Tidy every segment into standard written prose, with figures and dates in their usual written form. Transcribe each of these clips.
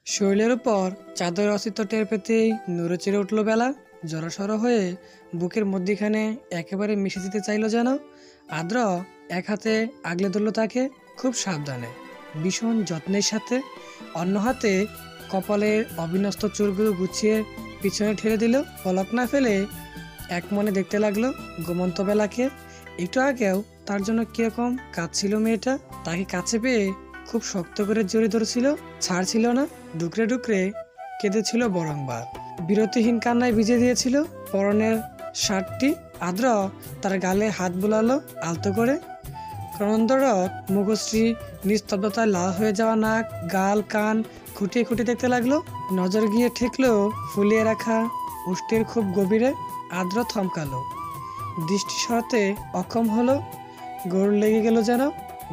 শরীরের উপর চাদরের অস্তিত্ব টের পেতেই নড়ে চেড়ে উঠল বেলা। জড়সড় হয়ে বুকের মধ্যিখানে একেবারে মিশে যেতে চাইল যেন। আদ্র এক হাতে আগলে ধরল তাকে খুব সাবধানে, ভীষণ যত্নের সাথে। অন্য হাতে কপালের অবিন্যস্ত চুলগুলো গুছিয়ে পিছনে ঠেলে দিল। পলক না ফেলে এক মনে দেখতে লাগলো ঘুমন্ত বেলাকে। একটু আগেও তার জন্য কিরকম কাঁদছিল মেয়েটা। তাকে কাছে পেয়ে খুব শক্ত করে জড়িয়ে ধরেছিল, ছাড়ছিল না। ডুকরে ডুকরে কেঁদেছিল বরংবার। বিরতিহীন কান্নায় ভিজে দিয়েছিল পরনের শার্টটি। আদ্র তার গালে হাত বুলালো আলতো করে। ক্রন্দরত মুখশ্রী নিস্তব্ধতায় লাল হয়ে যাওয়া নাক, গাল, কান খুঁটিয়ে খুঁটিয়ে দেখতে লাগলো। নজর গিয়ে ঠেকলো ফুলিয়ে রাখা উষ্টের খুব গভীরে। আদ্র থমকালো, দৃষ্টি সরাতে অক্ষম হলো। গরুর লেগে গেল যেন।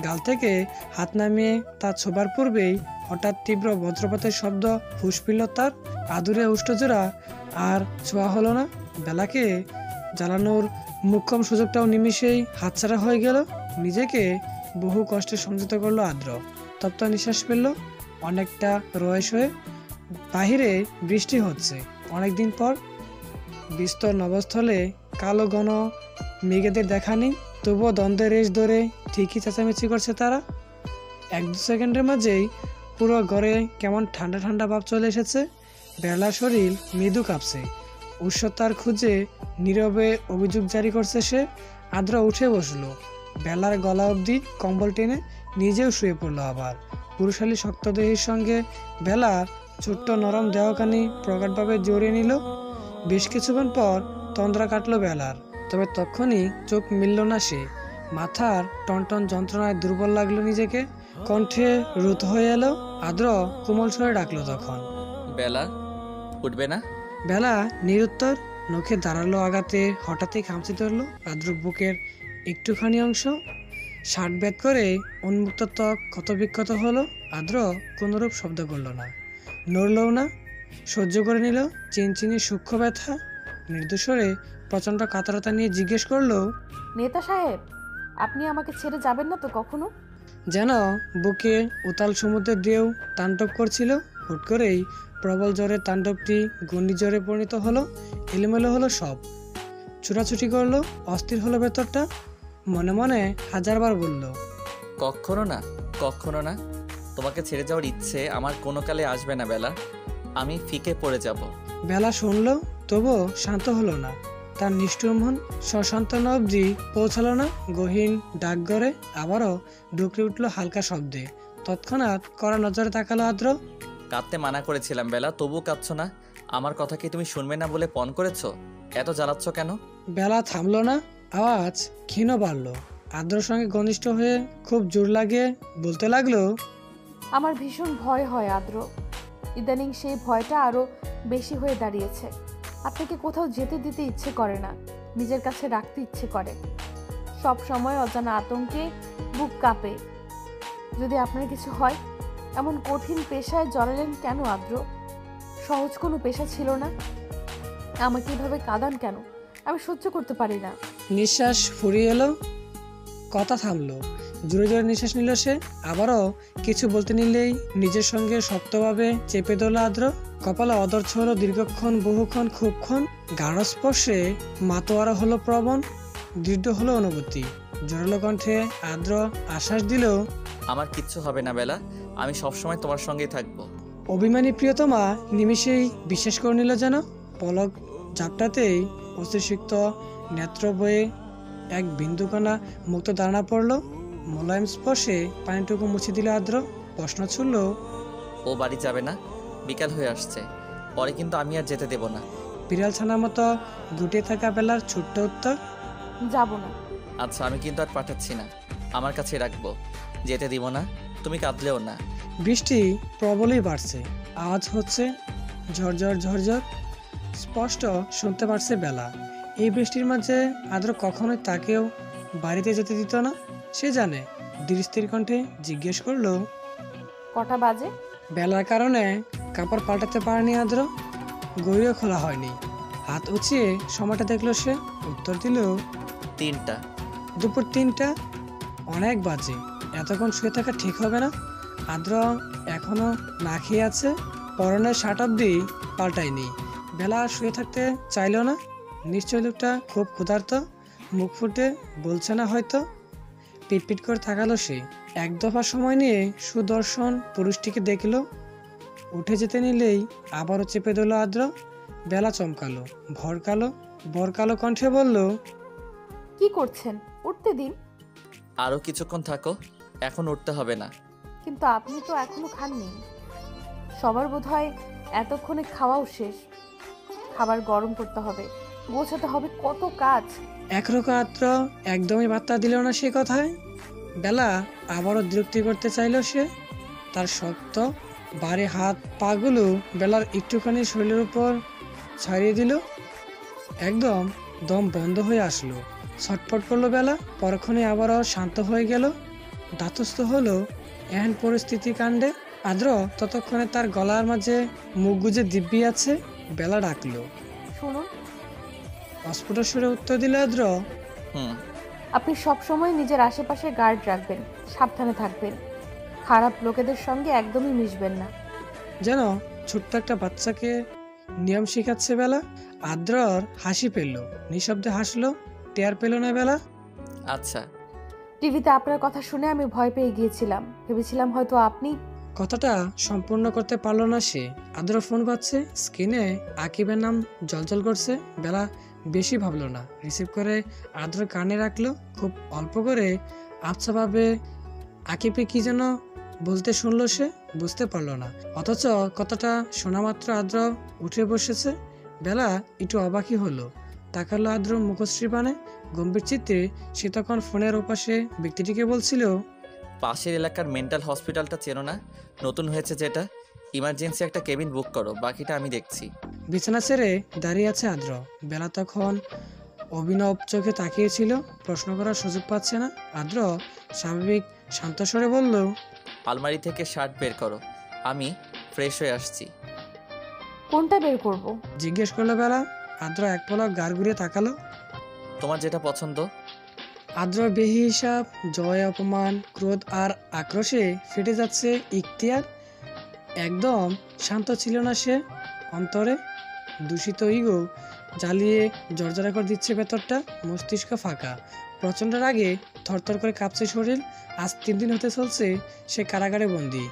গাল থেকে হাত নামিয়ে তা ছোবার পূর্বেই হঠাৎ তীব্র বজ্রপাতের শব্দ ফুসফিল তার। আদুরে উষ্ঠজোড়া আর ছোঁয়া হলো না। বেলাকে জ্বালানোর মুখ্যম সুযোগটাও নিমিষেই হাতছাড়া হয়ে গেল। নিজেকে বহু কষ্টে সংযত করলো আদ্র। তপ্ত নিঃশ্বাস ফেলল অনেকটা রয়েস হয়ে। বাহিরে বৃষ্টি হচ্ছে অনেকদিন পর। বিস্তর নভস্থলে কালো ঘন মেঘেদের দেখা নেই, তবুও দ্বন্দ্বের রেশ ধরে ঠিকই চেঁচামেচি করছে তারা। 1-2 সেকেন্ডের মাঝেই পুরো ঘরে কেমন ঠান্ডা ঠান্ডা ভাব চলে এসেছে। বেলার শরীর মৃদু কাঁপছে। উৎসতার খুঁজে নীরবে অভিযোগ জারি করছে সে। আদ্র উঠে বসলো, বেলার গলা অবধি কম্বল টেনে নিজেও শুয়ে পড়লো। আবার পুরুষালী শক্ত দেহের সঙ্গে বেলার ছোট্ট নরম দেহখানি প্রগাঢ়ভাবে জড়িয়ে নিল। বেশ কিছুক্ষণ পর তন্দ্রা কাটলো বেলার, তবে তখনই চোখ মিলল না সে। মাথার টনটন যন্ত্রণায় দুর্বল লাগলো নিজেকে। কণ্ঠে রুদ্ধ হয়ে এলো। আদ্র কোমল স্বরে ডাকলো তখন, বেলা, উঠবে না? বেলা নিরুত্তর। নখে দাঁড়ালো আঘাতে হঠাৎই খামচি ধরলো আদ্র বুকের একটুখানি অংশ। শার্ট ব্যাত করে উন্মুক্ত ত্বক ক্ষতবিক্ষত হলো। আদ্র কোনোরূপ শব্দ করল না, নড়লও না। সহ্য করে নিল চিনচিনি সূক্ষ্ম ব্যথা। মৃদুস্বরে প্রচণ্ড কাতরতা নিয়ে জিজ্ঞেস করলো, নেতা সাহেব, আপনি আমাকে ছেড়ে যাবেন না তো কখনো? যেন বুকে উতাল সমুদ্রের ঢেউ তাণ্ডব করছিল। হুট করেই প্রবল জ্বরের তাণ্ডবটি ঘূর্ণিঝড়ে পরিণত হলো। এলোমেলো হলো সব, ছুটাছুটি করলো। অস্থির হলো ভেতরটা। মনে মনে হাজারবার বলল, কখনো না, কখনো না। তোমাকে ছেড়ে যাওয়ার ইচ্ছে আমার কোনো কালে আসবে না বেলা। আমি ফিকে পড়ে যাব। বেলা শুনলো, তবুও শান্ত হলো না। তার নিষ্ঠুর মন সশান্তনা অবধি পৌঁছালো না। গহীন ডাকঘরে আবারও ডুকরে উঠলো হালকা শব্দে। তৎক্ষণাৎ কড়া নজরে তাকালো আদ্র। কাঁদতে মানা করেছিলাম বেলা, তবু কাঁদছো না। আমার কথা কি তুমি শুনবে না বলে পণ করেছো? এত জ্বালাচ্ছ কেন? বেলা থামলো না, আওয়াজ ক্ষীণ বাড়লো। আদ্রর সঙ্গে ঘনিষ্ঠ হয়ে খুব জোর লাগিয়ে বলতে লাগলো, আমার ভীষণ ভয় হয় আদ্র। ইদানিং সেই ভয়টা আরো বেশি হয়ে দাঁড়িয়েছে। আপনাকে কোথাও যেতে দিতে ইচ্ছে করে না, নিজের কাছে রাখতে ইচ্ছে করে। সব সময় অজানা আতঙ্কে বুক কাঁপে। যদি আপনার কিছু হয়, এমন কঠিন পেশায় জড়ালেন কেন আদ্র? সহজ কোনো পেশা ছিল না। আমাকে এভাবে কাঁদান কেন? আমি সহ্য করতে পারি না। নিঃশ্বাস ফুরিয়ে এলো, কথা থামলো। জোরে জোরে নিঃশ্বাস নিল সে। আবারও কিছু বলতে নিলেই নিজের সঙ্গে শক্তভাবে চেপে ধরল আদ্র। কপালে অদর্থ হলো দীর্ঘক্ষণ, বহুক্ষণ, খুবক্ষণ। গাঢ় স্পর্শে মাতোয়ারা হলো প্রবণ, দৃঢ় হলো অনুভূতি। জোরালো কণ্ঠে আদ্র আশ্বাস দিল, আমার কিচ্ছু হবে না বেলা, আমি সবসময় তোমার সঙ্গেই থাকবো। অভিমানী প্রিয়তমা নিমিষেই বিশ্বাস করে নিল যেন। পলক ঝাপটাতেই অস্থিসিক্ত নেত্র বয়ে এক বিন্দুকণা মুক্ত দাঁড়া পড়ল। মোলায়েম স্পর্শে পানিটুকু মুছে দিল আদ্র। প্রশ্ন ছুড়ল, ও বাড়ি যাবে না? বিকাল হয়ে আসছে, পরে কিন্তু আমি আর যেতে দেব না। বিড়াল ছানার মতো গুটিয়ে থাকা বেলার ছোট্ট উত্তর, যাব না। আচ্ছা, আমি কিন্তু আর পাঠাচ্ছি না, আমার কাছে রাখবো। যেতে দিব না, তুমি কাঁদলেও না। বৃষ্টি প্রবলই বাড়ছে, আওয়াজ হচ্ছে ঝরঝর ঝরঝর। স্পষ্ট শুনতে পারছে বেলা। এই বৃষ্টির মাঝে আদ্র কখনোই তাকেও বাড়িতে যেতে দিত না। সে জানে। ধীর স্থির কণ্ঠে জিজ্ঞেস করলো, কটা বাজে? বেলার কারণে কাপড় পাল্টাতে পারেনি আদ্র, গড়িও খোলা হয়নি। হাত উঁচিয়ে সময়টা দেখলো সে। উত্তর দিল, 3টা। দুপুর 3টা? অনেক বাজে, এতক্ষণ শুয়ে থাকা ঠিক হবে না। আদ্র এখনো না খেয়ে আছে। পরনের শার্ট অব্দি পাল্টায়নি। বেলা শুয়ে থাকতে চাইল না। নিশ্চয় লোকটা খুব ক্ষুধার্ত, মুখ ফুটে বলছে না হয়তো। পিটপিট করে তাকালো সে। এক দফা সময় নিয়ে সুদর্শন পুরুষটিকে দেখল। উঠে যেতে নিলেই আবারও চেপে দিল আদ্র। বেলা চমকালো, বরকালো কণ্ঠে বলল, কি করছেন? উঠতে দিন। আরও কিছুক্ষণ থাকো, এখন উঠতে হবে না। কিন্তু আপনি তো এখনো খাননি। সবার বোধহয় এতক্ষণে খাওয়াও শেষ। খাবার গরম করতে হবে, গোছাতে হবে, কত কাজ। একরকম আদ্র একদমই বার্তা দিল না সে কথায়। বেলা আবারও বিরক্তি করতে চাইল সে। তার শক্ত ভারী হাত পাগুলো বেলার একটুখানি শরীরের উপর ছাড়িয়ে দিল। একদম দম বন্ধ হয়ে আসলো। ছটফট করলো বেলা, পরক্ষণে আবারও শান্ত হয়ে গেল। ধাতস্থ হলো এহেন পরিস্থিতি কাণ্ডে। আদ্র ততক্ষণে তার গলার মাঝে মুখ গুজে দিব্যি আছে। বেলা ডাকলো। শুনুন, অস্ফুট সুরে উত্তর দিল আদ্র, হুম। আপনি সবসময় নিজের আশেপাশে গার্ড রাখবেন, সাবধানে থাকবেন, খারাপ লোকেদের সঙ্গে একদমই মিশবেন না। যেন ছোট্ট একটা বাচ্চাকে নিয়ম শিখাচ্ছে বেলা। আদ্রর হাসি পেল, নিঃশব্দে হাসলো। টের পেল না বেলা। আচ্ছা। টিভিতে আপনার কথা শুনে আমি ভয় পেয়ে গিয়েছিলাম, ভেবেছিলাম হয়তো আপনি। কথাটা সম্পূর্ণ করতে পারলো না সে। আদ্র ফোন পাচ্ছে, স্ক্রিনে আকিবের নাম জলজল করছে। বেলা বেশি ভাবলো না, রিসিভ করে আদ্র কানে রাখলো। খুব অল্প করে আবছাভাবে আকিবকে কি যেন বলতে শুনলো সে, বুঝতে পারলো না। অথচ কথাটা শোনা মাত্র আদ্র উঠে বসেছে। বেলা একটু অবাকই হলো, তাকালো আদ্র মুখশ্রী পানে। গম্ভীর চিত্তে সে তখন ফোনের ওপাশে ব্যক্তিটিকে বলছিল, পাশের এলাকার মেন্টাল হসপিটালটা চেনো না? নতুন হয়েছে যেটা। ইমার্জেন্সি একটা কেবিন বুক করো, বাকিটা আমি দেখছি। বিছানা ছেড়ে দাঁড়িয়ে আছে আদ্র। বেলা তখন অভিনব চোখে তাকিয়েছিল, প্রশ্ন করার সুযোগ পাচ্ছে না। আদ্র স্বাভাবিক শান্ত স্বরে বলল, আলমারি থেকে শার্ট বের করো, আমি ফ্রেশ হয়ে আসছি। কোনটা বের করব? জিজ্ঞেস করলো বেলা। আদ্র এক পলক গাড় ঘুরিয়ে তাকালো। তোমার যেটা পছন্দ। আদ্র বেহিসাব জয়, অপমান, ক্রোধ আর আক্রোশে ফেটে যাচ্ছে ইখতিয়ার। একদম শান্ত ছিল না সে। অন্তরে দূষিত ইগো জ্বালিয়ে জর্জরা করে দিচ্ছে ভেতরটা। মস্তিষ্ক ফাঁকা, প্রচণ্ড রাগে থরথর করে কাঁপছে শরীর। আজ 3 দিন হতে চলছে সে কারাগারে বন্দি।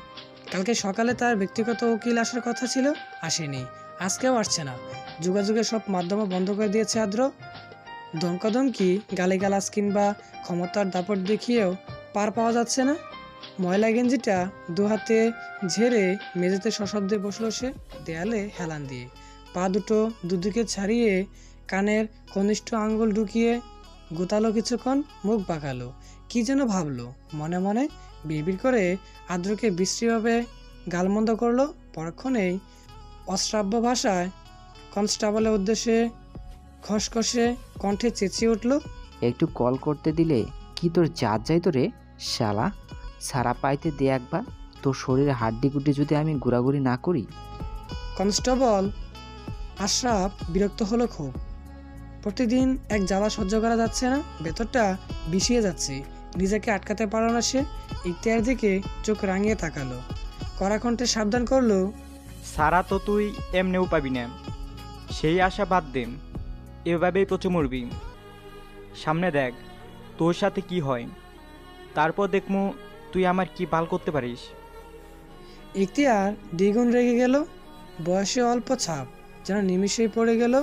কালকে সকালে তার ব্যক্তিগত উকিল আসার কথা ছিল, আসেনি। আজকেও আসছে না। যোগাযোগের সব মাধ্যমে বন্ধ করে দিয়েছে আদ্র। ধমকাধমকি, গালিগালাজ কিংবা ক্ষমতার দাপট দেখিয়েও পার পাওয়া যাচ্ছে না। ময়লা গেঞ্জিটা দুহাতে ঝেড়ে মেঝেতে সশব্দে বসলো সে, দেয়ালে হেলান দিয়ে। পা দুটো দুদিকে ছাড়িয়ে কানের কনিষ্ঠ আঙ্গুল ঢুকিয়ে গোতালো কিছুক্ষণ, মুখ বাঁকালো। কি যেন ভাবলো মনে মনে। বিড়বিড় করে আদ্রকে বিশ্রীভাবে গালমন্দ করলো। পরক্ষণেই অশ্রাব্য ভাষায় কনস্টেবলের উদ্দেশ্যে খসখসে কণ্ঠে চেঁচিয়ে উঠল, একটু কল করতে দিলে কি তোর জাত যাইতো রে শালা? সারা পাইতে দে একবার, তোর শরীরে হাড্ডি গুড্ডি যদি আমি ঘোরাঘুরি না করি। কনস্টেবল আশরাফ বিরক্ত হলো খুব। প্রতিদিন এক জ্বালা সহ্য করা যাচ্ছে না, ভেতরটা বিষিয়ে যাচ্ছে। নিজেকে আটকাতে পারল না সে। ইখতিয়ার দিকে চোখ রাঙিয়ে তাকালো, কড়া কণ্ঠে সাবধান করলো, সারা তো তুই এমনিও পাবি না, সেই আশা বাদ দে, এভাবেই পচে মরবি। সামনে দেখ তোর সাথে কি হয়, তারপর দেখমু তুই আমার কি বাল করতে পারিস। ইখতিয়ার দ্বিগুণ রেগে গেল। বয়সে অল্প ছাপ যেন নিমিষেই পড়ে গেল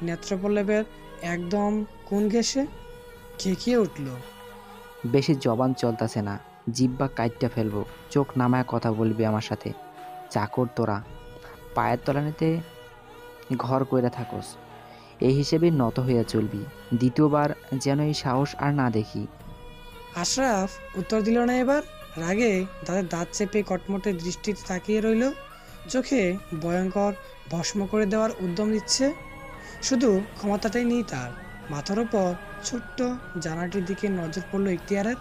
নেত্রপল্লবের একদম কোন ঘেঁষে। খেকিয়ে উঠল, বেশি জবান চলতেছে না, জিব্বা কাইটটা ফেলবো। চোখ নামায় কথা বলবি আমার সাথে। চাকর তোরা, পায়ের তলানিতে ঘর কইরা থাকোস, এই হিসেবে নত হইয়া চলবি। দ্বিতীয়বার যেন এই সাহস আর না দেখি। আশরাফ উত্তর দিল না এবার। রাগে তাদের দাঁত চেপে কটমটে দৃষ্টিতে তাকিয়ে রইল। চোখে ভয়ঙ্কর ভস্ম করে দেওয়ার উদ্যম দিচ্ছে। শুধু ক্ষমতাটাই নেই তার। মাথার ওপর ছোট্ট জানালাটির দিকে নজর পড়ল ইখতিয়ারের।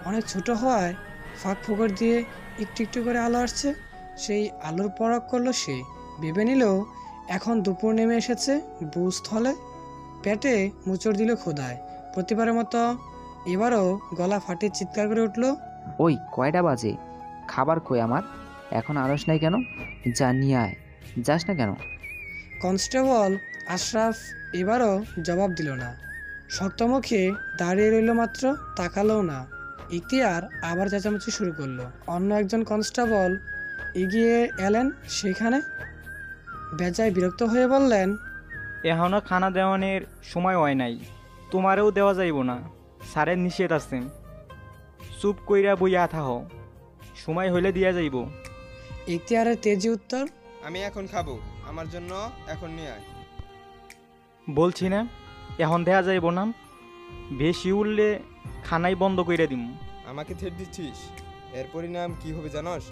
অনেক ছোট হওয়ায় ফাঁক ফোকর দিয়ে একটু একটু করে আলো আসছে। সেই আলোর পরখ করলো সে। ভেবে নিল এখন দুপুর নেমে এসেছে ভূস্থলে। পেটে মুচড় দিল ক্ষুধায়। প্রতিবারের মতো এবারও গলা ফাটিয়ে চিৎকার করে উঠল, ওই কয়টা বাজে? খাবার কই আমার? এখন আনস নাই কেন? যা নিয়ে আয়। যাস না কেন? কনস্টেবল আশরাফ এবারও জবাব দিল না। শক্তমুখে দাঁড়িয়ে রইল মাত্র, তাকালোও না। ইখতিয়ার আবার চেঁচামেচি শুরু করলো। অন্য একজন কনস্টেবল এগিয়ে এলেন সেখানে, বেজায় বিরক্ত হয়ে বললেন, এখনও খানা দেওয়ানের সময় হয় নাই, তোমারেও দেওয়া যাইব না, স্যারের নিষেধ আছে। চুপ কইরা বইয়া থাহ, সময় হইলে দিয়া যাইব। ইখতিয়ারের তেজি উত্তর, আমি এখন খাবো, আমার জন্য এখন নিয়ে আয়। বলছি না এখন দেয়া যাইব না, বেশি উঠলে খানাই বন্ধ কইরা দিম। আমাকে থ্রেট দিচ্ছিস, এর পরিণাম কি হবে জানোস?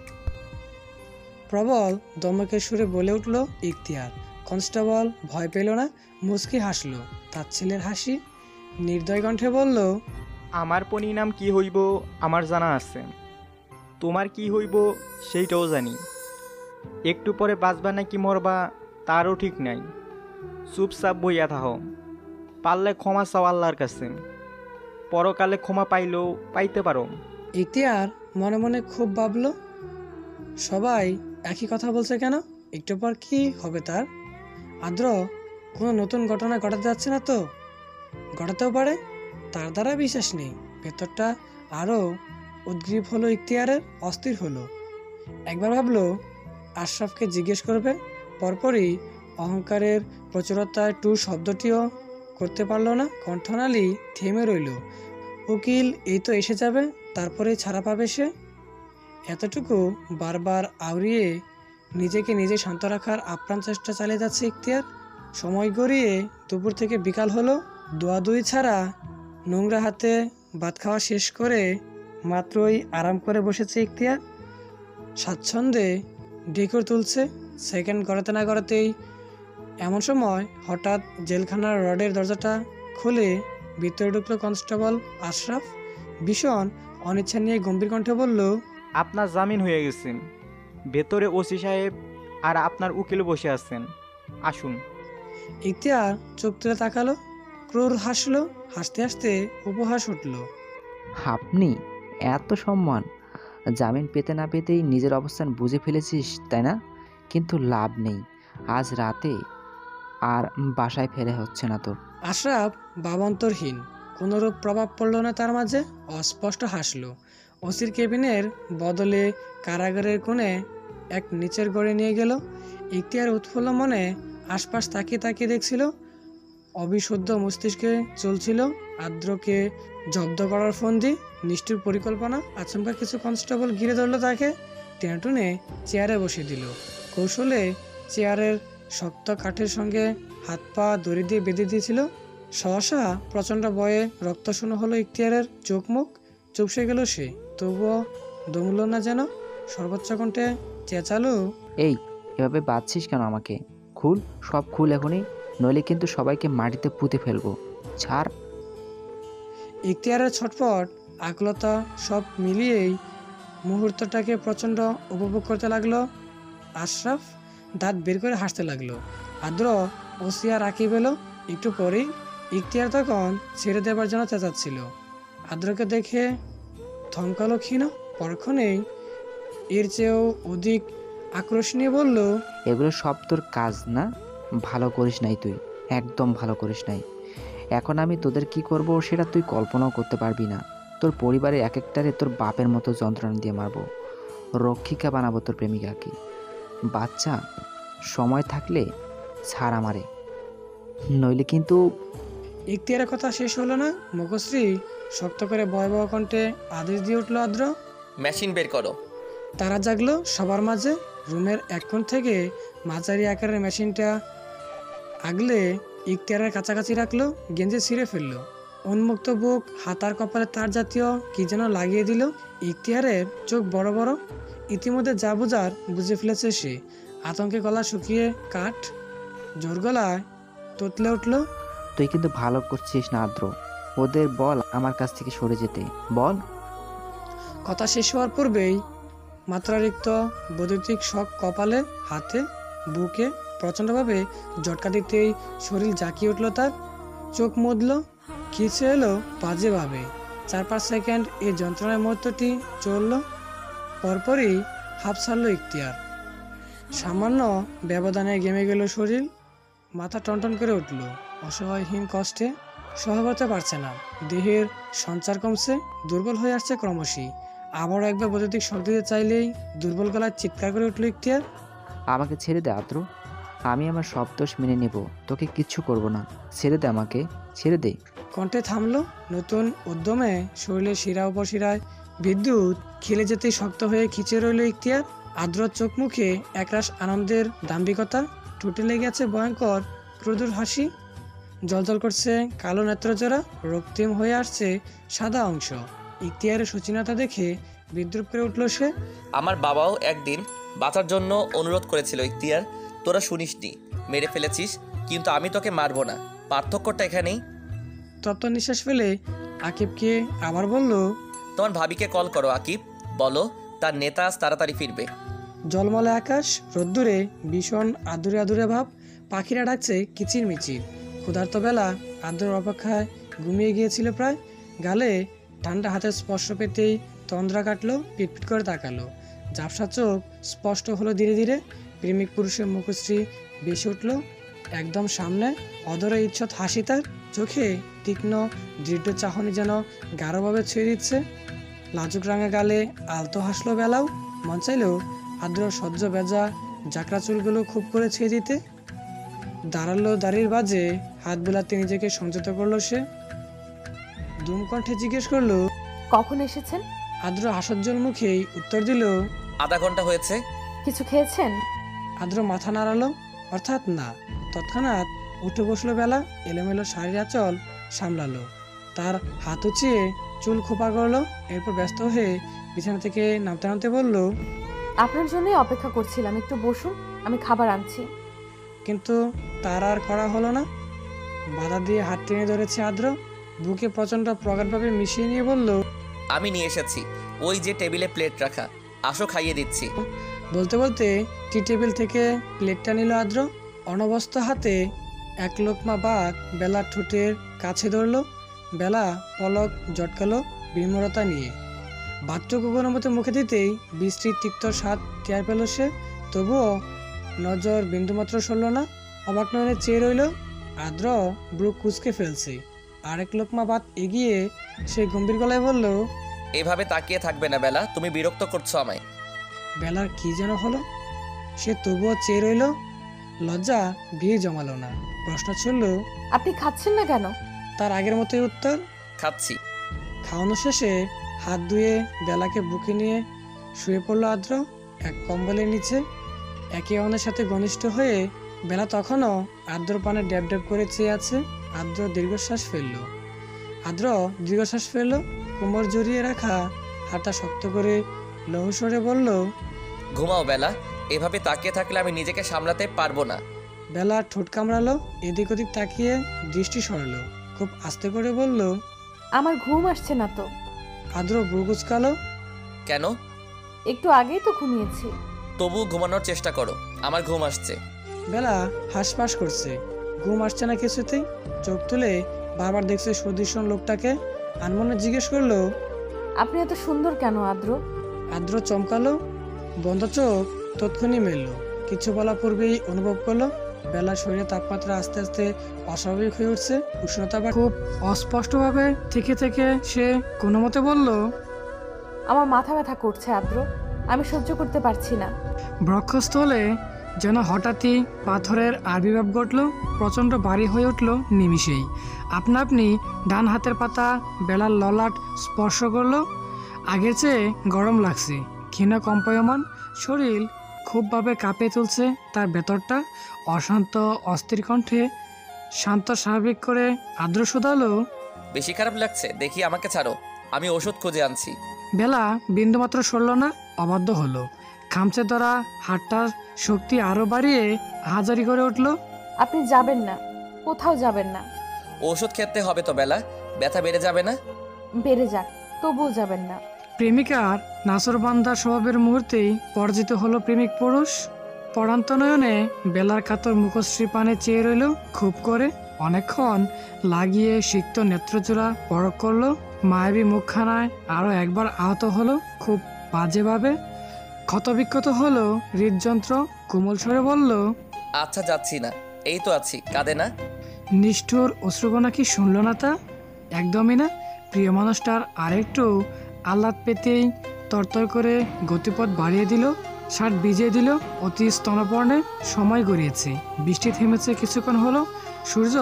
প্রবল দমকের সুরে বলে উঠল ইখতিয়ার। কনস্টেবল ভয় পেল না, মুচকি হাসলো। তার ছেলের হাসি। নির্দয় কণ্ঠে বলল, আমার পরিণাম কি হইব আমার জানা আছে, তোমার কি হইব সেইটাও জানি। একটু পরে বাঁচবা নাকি মরবা তারও ঠিক নাই। চুপচাপ বইয়া থাহ, পারলে ক্ষমা চাও আল্লাহর কাছে, পরকালে ক্ষমা পাইলেও পাইতে পারো। ইখতিয়ার মনে মনে খুব ভাবল, সবাই একই কথা বলছে কেন? একটু পর কি হবে তার? আদ্র কোনো নতুন ঘটনা ঘটাতে যাচ্ছে না তো? ঘটাতেও পারে, তার দ্বারা বিশ্বাস নেই। ভেতরটা আরও উদ্গ্রীব হলো ইখতিয়ারের, অস্থির হলো। একবার ভাবলো আশরাফকে জিজ্ঞেস করবে, পরপরই অহংকারের প্রচুরতায় টু শব্দটিও করতে পারলো না। কণ্ঠনালী থেমে রইল। উকিল এই তো এসে যাবে, তারপরে ছাড়া পাবে সে। এতটুকু বারবার আওড়িয়ে নিজেকে নিজে শান্ত রাখার আপ্রাণ চেষ্টা চালিয়ে যাচ্ছে ইখতিয়ার। সময় গড়িয়ে দুপুর থেকে বিকাল হলো। দোয়াদুই ছাড়া নোংরা হাতে ভাত খাওয়া শেষ করে মাত্রই আরাম করে বসেছে ইখতিয়ার। স্বাচ্ছন্দ্যে ঢেকুর তুলছে। সেকেন্ড গড়াতে না গড়াতেই এমন সময় হঠাৎ জেলখানার রডের দরজাটা খুলে ভিতরে ঢুকলো কনস্টেবল আশরাফ। ভীষণ অনিচ্ছা নিয়ে গম্ভীর কণ্ঠে বলল, আপনার জামিন হয়ে গেছেন, ভেতরে ওসি সাহেব আর আপনার উকিল বসে আছেন, আসুন। ইখতিয়ার চোখ তুলে তাকালো, ক্রুর হাসলো। হাসতে হাসতে উপহাস উঠল। আপনি এত সম্মান, জামিন পেতে না পেতেই নিজের অবস্থান বুঝে ফেলেছিস তাই না? কিন্তু লাভ নেই, আজ রাতে আর বাসায় ফেরে হচ্ছে না তোর। আশরাফ ভাবান্তরহীন, কোনোরূপ প্রভাব পড়ল না তার মাঝে। অস্পষ্ট হাসলো। ওসির কেবিনের বদলে কারাগারের কোণে এক নিচের গড়ে নিয়ে গেল। ইখতিয়ার উৎফুল্ল মনে আশপাশ তাকিয়ে তাকিয়ে দেখছিল। অবিশুদ্ধ মস্তিষ্কে চলছিল আদ্রকে জব্দ করার ফন্দি, নিষ্ঠুর পরিকল্পনা। আচমকা কিছু কনস্টেবল ঘিরে ধরলো তাকে, টেনে টুনে চেয়ারে বসিয়ে দিল। কৌশলে চেয়ারের শক্ত কাঠের সঙ্গে হাত পা দড়ি দিয়ে বেঁধে দিয়েছিল। সহসা প্রচণ্ড ভয়ে রক্তশূন্য হলো ইখতিয়ারের চোখ মুখ। চুপসে গেল সে, তবুও দমল না যেন। সর্বোচ্চ কণ্ঠে চেঁচালো, এই এভাবে বাঁধছিস কেন আমাকে? খুল, সব খুল এখনই, নইলে কিন্তু সবাইকে মাটিতে পুঁতে ফেলবো। ছাড়। ইখতিয়ারের ছটফট, আকুলতা সব মিলিয়েই মুহূর্তটাকে প্রচণ্ড উপভোগ করতে লাগলো আশরাফ। দাঁত বের করে হাসতে লাগলো। আদ্র ওসিয়া রাকিব এলো একটু পরেই। ইখতিয়ার তখন ছেড়ে দেবার জন্য চেঁচাচ্ছিল। আদ্রকে দেখে থমকালো ক্ষীণ। পরক্ষণেই এর চেয়েও অধিক আক্রোশ নিয়ে বলল, এগুলো সব তোর কাজ না? ভালো করিস নাই তুই, একদম ভালো করিস নাই। এখন আমি তোদের কি করব সেটা তুই কল্পনাও করতে পারবি না। তোর পরিবারের এক একটারে তোর বাপের মতো যন্ত্রণা দিয়ে মারবো, রক্ষিকা বানাবো তোর প্রেমিকাকে। বাচ্চা, সময় থাকলে ছাড় আমারে, নইলে কিন্তু। ইখতিয়ারের কথা শেষ হলো না। মুখশ্রী শক্ত করে ভয়াবহ কণ্ঠে আদেশ দিয়ে উঠল আদ্র। মেশিন বের করো। তারা জাগলো সবার মাঝে। রুমের এক কোণ থেকে মাঝারি আকারের মেশিনটা আগলে ইখতিয়ারের কাছাকাছি রাখলো। গেঞ্জি ছিঁড়ে ফেললো। উন্মুক্ত বুক, হাতার কপালে তার জাতীয় কি যেন লাগিয়ে দিল। ইখতিয়ারের চোখ বড় বড়। ইতিমধ্যে যা বুঝার বুঝে ফেলেছে সে। আতঙ্কে গলা শুকিয়ে কাঠ। জোর গলায় তোতলে উঠল, তুই কিন্তু ভালো করছিস না আদ্র, ওদের বল আমার কাছ থেকে সরে যেতে বল। কথা শেষ হওয়ার পূর্বেই মাত্রারিক্ত বৈদ্যুতিক শক কপালে, হাতে, বুকে প্রচণ্ডভাবে ঝটকা দিতেই শরীর জাঁকিয়ে উঠল তার। চোখ মুদল, খিচে এলো বাজেভাবে। 4-5 সেকেন্ড এই যন্ত্রণার মুহূর্তটি চলল। পরপরই হাঁপ ছাড়ল ইখতিয়ার। সামান্য ব্যবধানে গেমে গেল শরীর, মাথা টনটন করে উঠল, অসহায়হীন কষ্টে সহ করতে পারছে না, দেহের সঞ্চার কমছে, দুর্বল হয়ে আসছে ক্রমশই। আবারও একবার বৈদ্যুতিক শক দিতে চাইলেই দুর্বল গলায় চিৎকার করে উঠল ইখতিয়ার। আমাকে ছেড়ে দে আদ্র, আমি আমার সব দোষ মেনে নেব, তোকে কিচ্ছু করব না, ছেড়ে দে আমাকে, ছেড়ে দে। কণ্ঠে থামলো, নতুন উদ্যমে শরীরের শিরা উপশিরায় বিদ্যুৎ খেলে যেতেই শক্ত হয়ে খিচে রইল ইখতিয়ার। আদ্র চোখ মুখে একরাশ আনন্দের দাম্ভিকতা, ঠোঁটে লেগে আছে ভয়ঙ্কর ক্রোধের হাসি, জলজল করছে কালো নেত্রজোড়া, রক্তিম হয়ে আসছে সাদা অংশ। ইখতিয়ারের সচেতনতা দেখে বিদ্রুপ করে উঠল সে। আমার বাবাও একদিন বাঁচার জন্য অনুরোধ করেছিল ইখতিয়ার, তোরা শুনিসনি, মেরে ফেলেছিস, কিন্তু আমি তোকে মারবো না। পার্থক্যটা এখানেই। তপ্ত নিঃশ্বাস ফেলে আকিবকে আবার বলল, তোমার ভাবিকে কল করো আকিব, বলো তার নেতা আজ তাড়াতাড়ি ফিরবে। জলমলে আকাশ, রোদ্দুরে ভীষণ আদুরে আদুরে ভাব, পাখিরা ডাকছে কিচির মিচির। ক্ষুধার্ত বেলা আদ্রের অপেক্ষায় ঘুমিয়ে গিয়েছিল প্রায়। গালে ঠান্ডা হাতের স্পর্শ পেতেই তন্দ্রা কাটলো, পিটপিট করে তাকালো, ঝাপসা চোখ স্পষ্ট হলো ধীরে ধীরে। প্রেমিক পুরুষের মুখশ্রী বেশি উঠল একদম সামনে, অধরে ইচ্ছত হাসি, তার চোখে তীক্ষ্ণ দৃঢ় চাহনি যেন গাঢ়ভাবে ছুঁয়ে দিচ্ছে। লাজুক রাঙা গালে আলতো হাসলো বেলাও, মন চাইলেও আদ্র সহ্য বেজা জাকরা চুলগুলো খুব করে ছুঁয়ে দিতে। দাঁড়ালো দাড়ির বাজে হাত বোলাতে নিজেকে সংযত করলো সে। দুমকণ্ঠে জিজ্ঞেস করলো, কখন এসেছেন? আদ্র হাসজ্জ্বল মুখেই উত্তর দিল, আধা ঘন্টা হয়েছে। কিছু খেয়েছেন? আদ্র মাথা নাড়ালো, অর্থাৎ না। তৎক্ষণাৎ উঠে বসলো বেলা, এলোমেলো শাড়ির আঁচল সামলালো, তার হাত উঁচিয়ে চুল খোপা করলো, এরপর ব্যস্ত হয়ে বিছানা থেকে নামতে নামতে বলল, আপনার জন্যই অপেক্ষা করছিলাম, একটু বসুন, আমি খাবার আনছি। কিন্তু তার আর করা হলো না। বাধা দিয়ে হাত টেনে ধরেছে আদ্র, বুকে প্রচণ্ড প্রগাঢ়ভাবে মিশিয়ে নিয়ে বলল, আমি নিয়ে এসেছি, ওই যে টেবিলে প্লেট রাখা, আসো খাইয়ে দিচ্ছি। বলতে বলতে টি টেবিল থেকে প্লেটটা নিল আদ্র, অনবস্ত হাতে এক লোকমা ভাত বেলার ঠোঁটের কাছে ধরলো। বেলা পলক জটকালো বিমরতা নিয়ে, ভাতটুকু কোনো মতো মুখে দিতেই বৃষ্টির তিক্ত স্বাদ টের পেল সে, তবুও নজর বিন্দুমাত্র সরল না, অবাক নয়নে চেয়ে রইল। আদ্র ব্রু কুচকে ফেলছে, আরেক লোকমা ভাত এগিয়ে সে গম্ভীর গলায় বলল, এভাবে তাকিয়ে থাকবে না বেলা, তুমি বিরক্ত করছো আমায়। বেলার কি যেন হলো, সে তবুও চেয়ে রইল, লজ্জা ভিড় জমালো না। প্রশ্ন ছুড়ল, আপনি খাচ্ছেন না কেন? তার আগের মতোই উত্তর। খাচ্ছি। খাওয়ানো শেষে হাত ধুয়ে বেলাকে বুকে নিয়ে শুয়ে পড়ল আদ্র এক কম্বলের নিচে। একে অন্যের সাথে ঘনিষ্ঠ হয়ে বেলা তখনও আদ্র পানে ড্যাব ড্যাব করে চেয়ে আছে। আদ্র দীর্ঘশ্বাস ফেলল, কোমর জড়িয়ে রাখা হাতটা শক্ত করে লৌসরে বলল, ঘুমাও বেলা, এভাবে তাকিয়ে থাকলে আমি নিজেকে সামলাতে পারবো না। বেলা ঠোঁট কামড়ালো, এদিক ওদিক তাকিয়ে দৃষ্টি সরালো, খুব আস্তে করে বলল, আমার ঘুম আসছে না তো। আদ্র ভ্রু কুঁচকালো। কেন? একটু আগেই তো ঘুমিয়েছি। তবু ঘুমানোর চেষ্টা করো, আমার ঘুম আসছে। বেলা হাঁসফাঁস করছে, ঘুম আসছে না কিছুতেই। চোখ তুলে বারবার দেখছে সদৃশ্য লোকটাকে, আনমনে জিজ্ঞেস করলো, আপনি এত সুন্দর কেন আদ্র? আদ্র চমকালো, বন্ধ চোখ তৎক্ষণই মেলল। কিছু বলা পূর্বেই অনুভব করলো বেলার শরীরে তাপমাত্রা আস্তে আস্তে অস্বাভাবিক হয়ে উঠছে, উষ্ণতা বা খুব অস্পষ্টভাবে থেকে থেকে সে কোনো মতে বলল, আমার মাথা ব্যথা করছে আদ্র, আমি সহ্য করতে পারছি না। বক্ষস্থলে যেন হঠাৎই পাথরের আবির্ভাব ঘটল, প্রচণ্ড ভারী হয়ে উঠল নিমিষেই। আপনা আপনি ডান হাতের পাতা বেলার ললাট স্পর্শ করলো, আগের চেয়ে গরম লাগছে, ক্ষীণ কম্পায়মান শরীর খুবভাবে কাঁপিয়ে তুলছে তার ভেতরটা। অশান্ত অস্থির কণ্ঠে শান্ত স্বাভাবিক করে আদ্র শুধালো, বেশি খারাপ লাগছে দেখি, আমাকে ছাড়ো, আমি ওষুধ খুঁজে আনছি। বেলা বিন্দুমাত্র সরল না, অবাধ্য হলো। খামচে ধরা হাতটার শক্তি আরো বাড়িয়ে হাজারি করে উঠল, আপনি যাবেন না, কোথাও যাবেন না। ওষুধ খেতে হবে তো বেলা, ব্যথা বেড়ে যাবে না? বেড়ে যাক, তবুও যাবেন না। প্রেমিকার নাসরবান্দা স্বভাবের মুহূর্তেই পরাজিত হলো প্রেমিক পুরুষ। পরান্ত নয়নে বেলার কাতর মুখশ্রী পানে চেয়ে রইল খুব করে, অনেকক্ষণ লাগিয়ে সিক্ত নেত্রচূড়া পরক করলো। মায়াবী মুখখানায় আরো একবার আহত হলো খুব বাজেভাবে, ক্ষতবিক্ষত হলো হৃদযন্ত্র, কোমল স্বরে বলল, আচ্ছা যাচ্ছি না, এই তো আছি, কাঁদে না। নিষ্ঠুর অশ্রুকণা কি শুনল না তা? একদমই না। প্রিয় মানুষটার আরেকটু আহ্লাদ পেতেই তরতর করে গতিপথ বাড়িয়ে দিল, শার্ট ভিজিয়ে দিল। অতি স্তনপর্ণে সময় গড়িয়েছে, বৃষ্টি থেমেছে কিছুক্ষণ হলো, সূর্য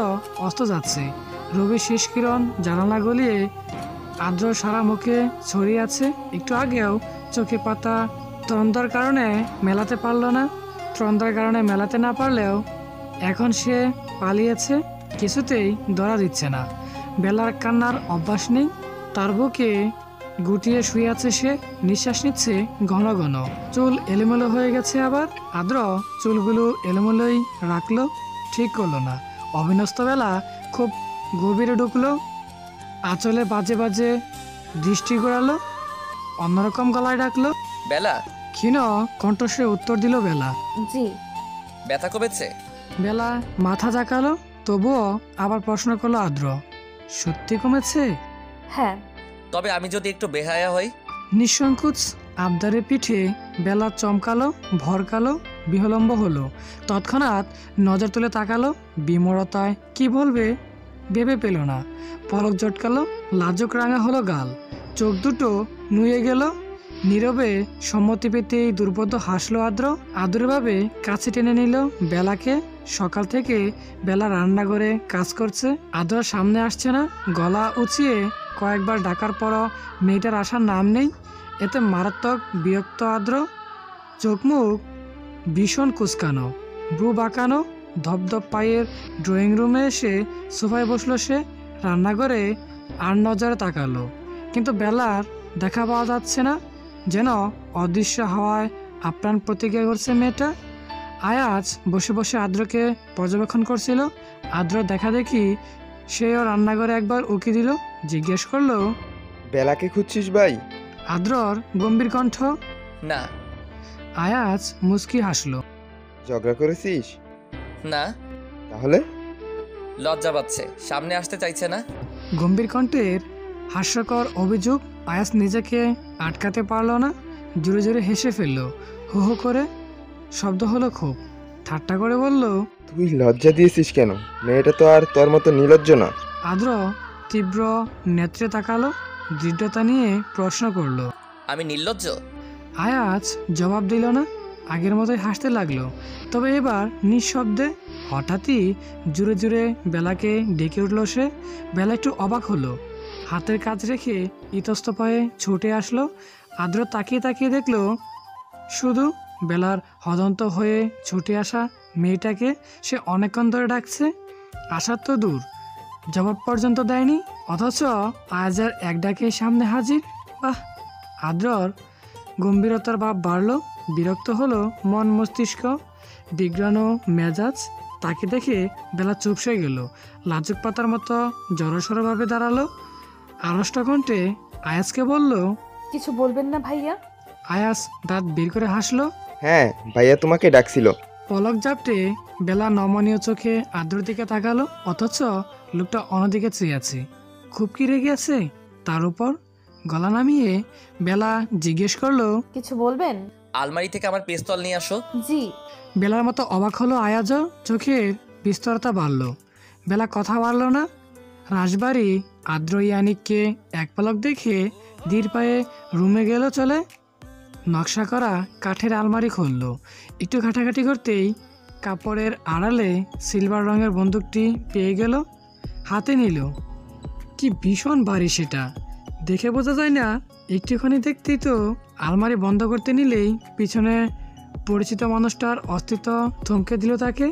অস্ত যাচ্ছে। রবির শেষ কিরণ জানালা গলিয়ে আর্দ্র সারা মুখে ছড়িয়ে আছে। একটু আগেও চোখে পাতা তরন্দার কারণে মেলাতে পারল না, তরন্দার কারণে মেলাতে না পারলেও এখন সে পালিয়েছে, কিছুতেই ধরা দিচ্ছে না। বেলার কান্নার অভ্যাস নেই, তার বুকে গুটিয়ে শুয়ে আছে সে, নিঃশ্বাস নিচ্ছে ঘন ঘন। চুল এলোমেলো হয়ে গেছে আবার। আদ্র চুলগুলো এলোমেলোই রাখলো, ঠিক করলো না। অবিন্যস্ত বেলা খুব গভীরে ঢুকলো, আঁচলে বাজে বাজে দৃষ্টি ঘোরালো, অন্যরকম গলায় ডাকলো। বেলা, ক্ষীণ কণ্ঠস্বরে উত্তর দিল বেলা। জি। ব্যথা কমেছে? বেলা মাথা জাকালো, তবুও আবার প্রশ্ন করলো আদ্র, সত্যি কমেছে? হ্যাঁ। তবে আমি যদি একটু বেহায়া হই? নিঃসংকোচ আবদারের পিঠে বেলা চমকালো, ভরকালো, বিহলম্ব হলো। তৎক্ষণাৎ নজর তুলে তাকালো, বিমরতায় কি বলবে ভেবে পেল না। পলক জটকালো, লাজুক রাঙা হলো গাল, চোখ দুটো নুয়ে গেল। নীরবে সম্মতি পেতেই দুর্বোধ্য হাসলো আদ্র। আদুরভাবে কাছে টেনে নিল বেলাকে। সকাল থেকে বেলা রান্নাঘরে কাজ করছে, আদ্র সামনে আসছে না। গলা উঁচিয়ে কয়েকবার ডাকার পরও মেয়েটার আসার নাম নেই। এতে মারাত্মক বিরক্ত আদ্র। চোখ মুখ ভীষণ কুচকানো, ব্রু বাঁকানো, ধপধপ পায়ের ড্রয়িং রুমে এসে সোফায় বসলো সে। রান্নাঘরে আর নজরে তাকালো, কিন্তু বেলার দেখা পাওয়া যাচ্ছে না। যেন অদৃশ্য হওয়ায় আপ্রাণ প্রতিজ্ঞা করছে মেয়েটা। আয়াজ বসে বসে আদ্রকে পর্যবেক্ষণ করছিল। আদ্র দেখা দেখি সেও রান্নাঘরে একবার উকি দিল, জিজ্ঞেস করলো, বেলাকে খুঁজছিস ভাই? আদ্রর গম্ভীর কণ্ঠ। না। আয়াজ মুচকি হাসলো। ঝগড়া করেছিস? না। তাহলে? লজ্জা পাচ্ছে, সামনে আসতে চাইছে না। গম্ভীর কণ্ঠের হাস্যকর অভিযোগ। আয়াজ নিজেকে আটকাতে পারল না, জোরে জোরে হেসে ফেলল। হো হো করে শব্দ হলো খুব। ঠাট্টা করে বলল, তুই লজ্জা দিয়েছিস কেন? মেয়েটা তো আর তোর মতো নির্লজ্জ না। আদ্র তীব্র নেত্রে তাকালো, দৃঢ়তা নিয়ে প্রশ্ন করলো। আমি নির্লজ্জ? আয়াজ জবাব দিল না, আগের মতোই হাসতে লাগলো, তবে এবার নিঃশব্দে। হঠাৎই জুড়ে জুড়ে বেলাকে ডেকে উঠল সে। বেলা একটু অবাক হলো, হাতের কাজ রেখে ইতস্ত পায়ে ছুটে আসলো। আদ্র তাকিয়ে তাকিয়ে দেখলো শুধু বেলার হদন্ত হয়ে ছুটে আসা মেয়েটাকে সে অনেকক্ষণ ধরে ডাকছে। আসার তো দূর, জবাব পর্যন্ত দেয়নি, অথচ আয়াজের এক ডাকে সামনে হাজির। বাহ! আদ্রর গম্ভীরতার ভাব বাড়ল, বিরক্ত হলো মন মস্তিষ্ক, বিগ্রানো মেজাজ। তাকে দেখে বেলা চুপসে গেল, লাজুক পাতার মতো জড়সড়ভাবে দাঁড়ালো। আড়ষ্ট কণ্ঠে আয়াজকে বলল, কিছু বলবেন না ভাইয়া? আয়াজ দাঁত বের করে হাসলো। হ্যাঁ, ভাইয়া তোমাকে ডাকছিল। পলক জাপটে বেলা নমনীয় চোখে আদ্র দিকে তাকালো, অথচ লোকটা অন্যদিকে চেয়ে আছে। খুব কি রেগে আছে তার উপর? গলা নামিয়ে বেলা জিজ্ঞেস করলো, কিছু বলবেন? আলমারি থেকে আমার পিস্তল নিয়ে আসো। জি। বেলার মতো অবাক হলো আয়াজ, চোখের বিস্তরতা বাড়ল। বেলা কথা বাড়ল না। রাজবাড়ি আদ্র ইয়ানিককে এক পলক দেখে ধীর পায়ে রুমে গেল চলে। নকশা করা কাঠের আলমারি খুলল, একটু ঘাটাঘাটি করতেই কাপড়ের আড়ালে সিলভার রঙের বন্দুকটি পেয়ে গেল, হাতে নিল। কি ভীষণ ভারী সেটা, দেখে বোঝা যায় না। একটুখানি দেখতেই তো আলমারি বন্ধ করতে নিলেই পিছনে পরিচিত মানুষটার অস্তিত্ব থমকে দিল তাকে।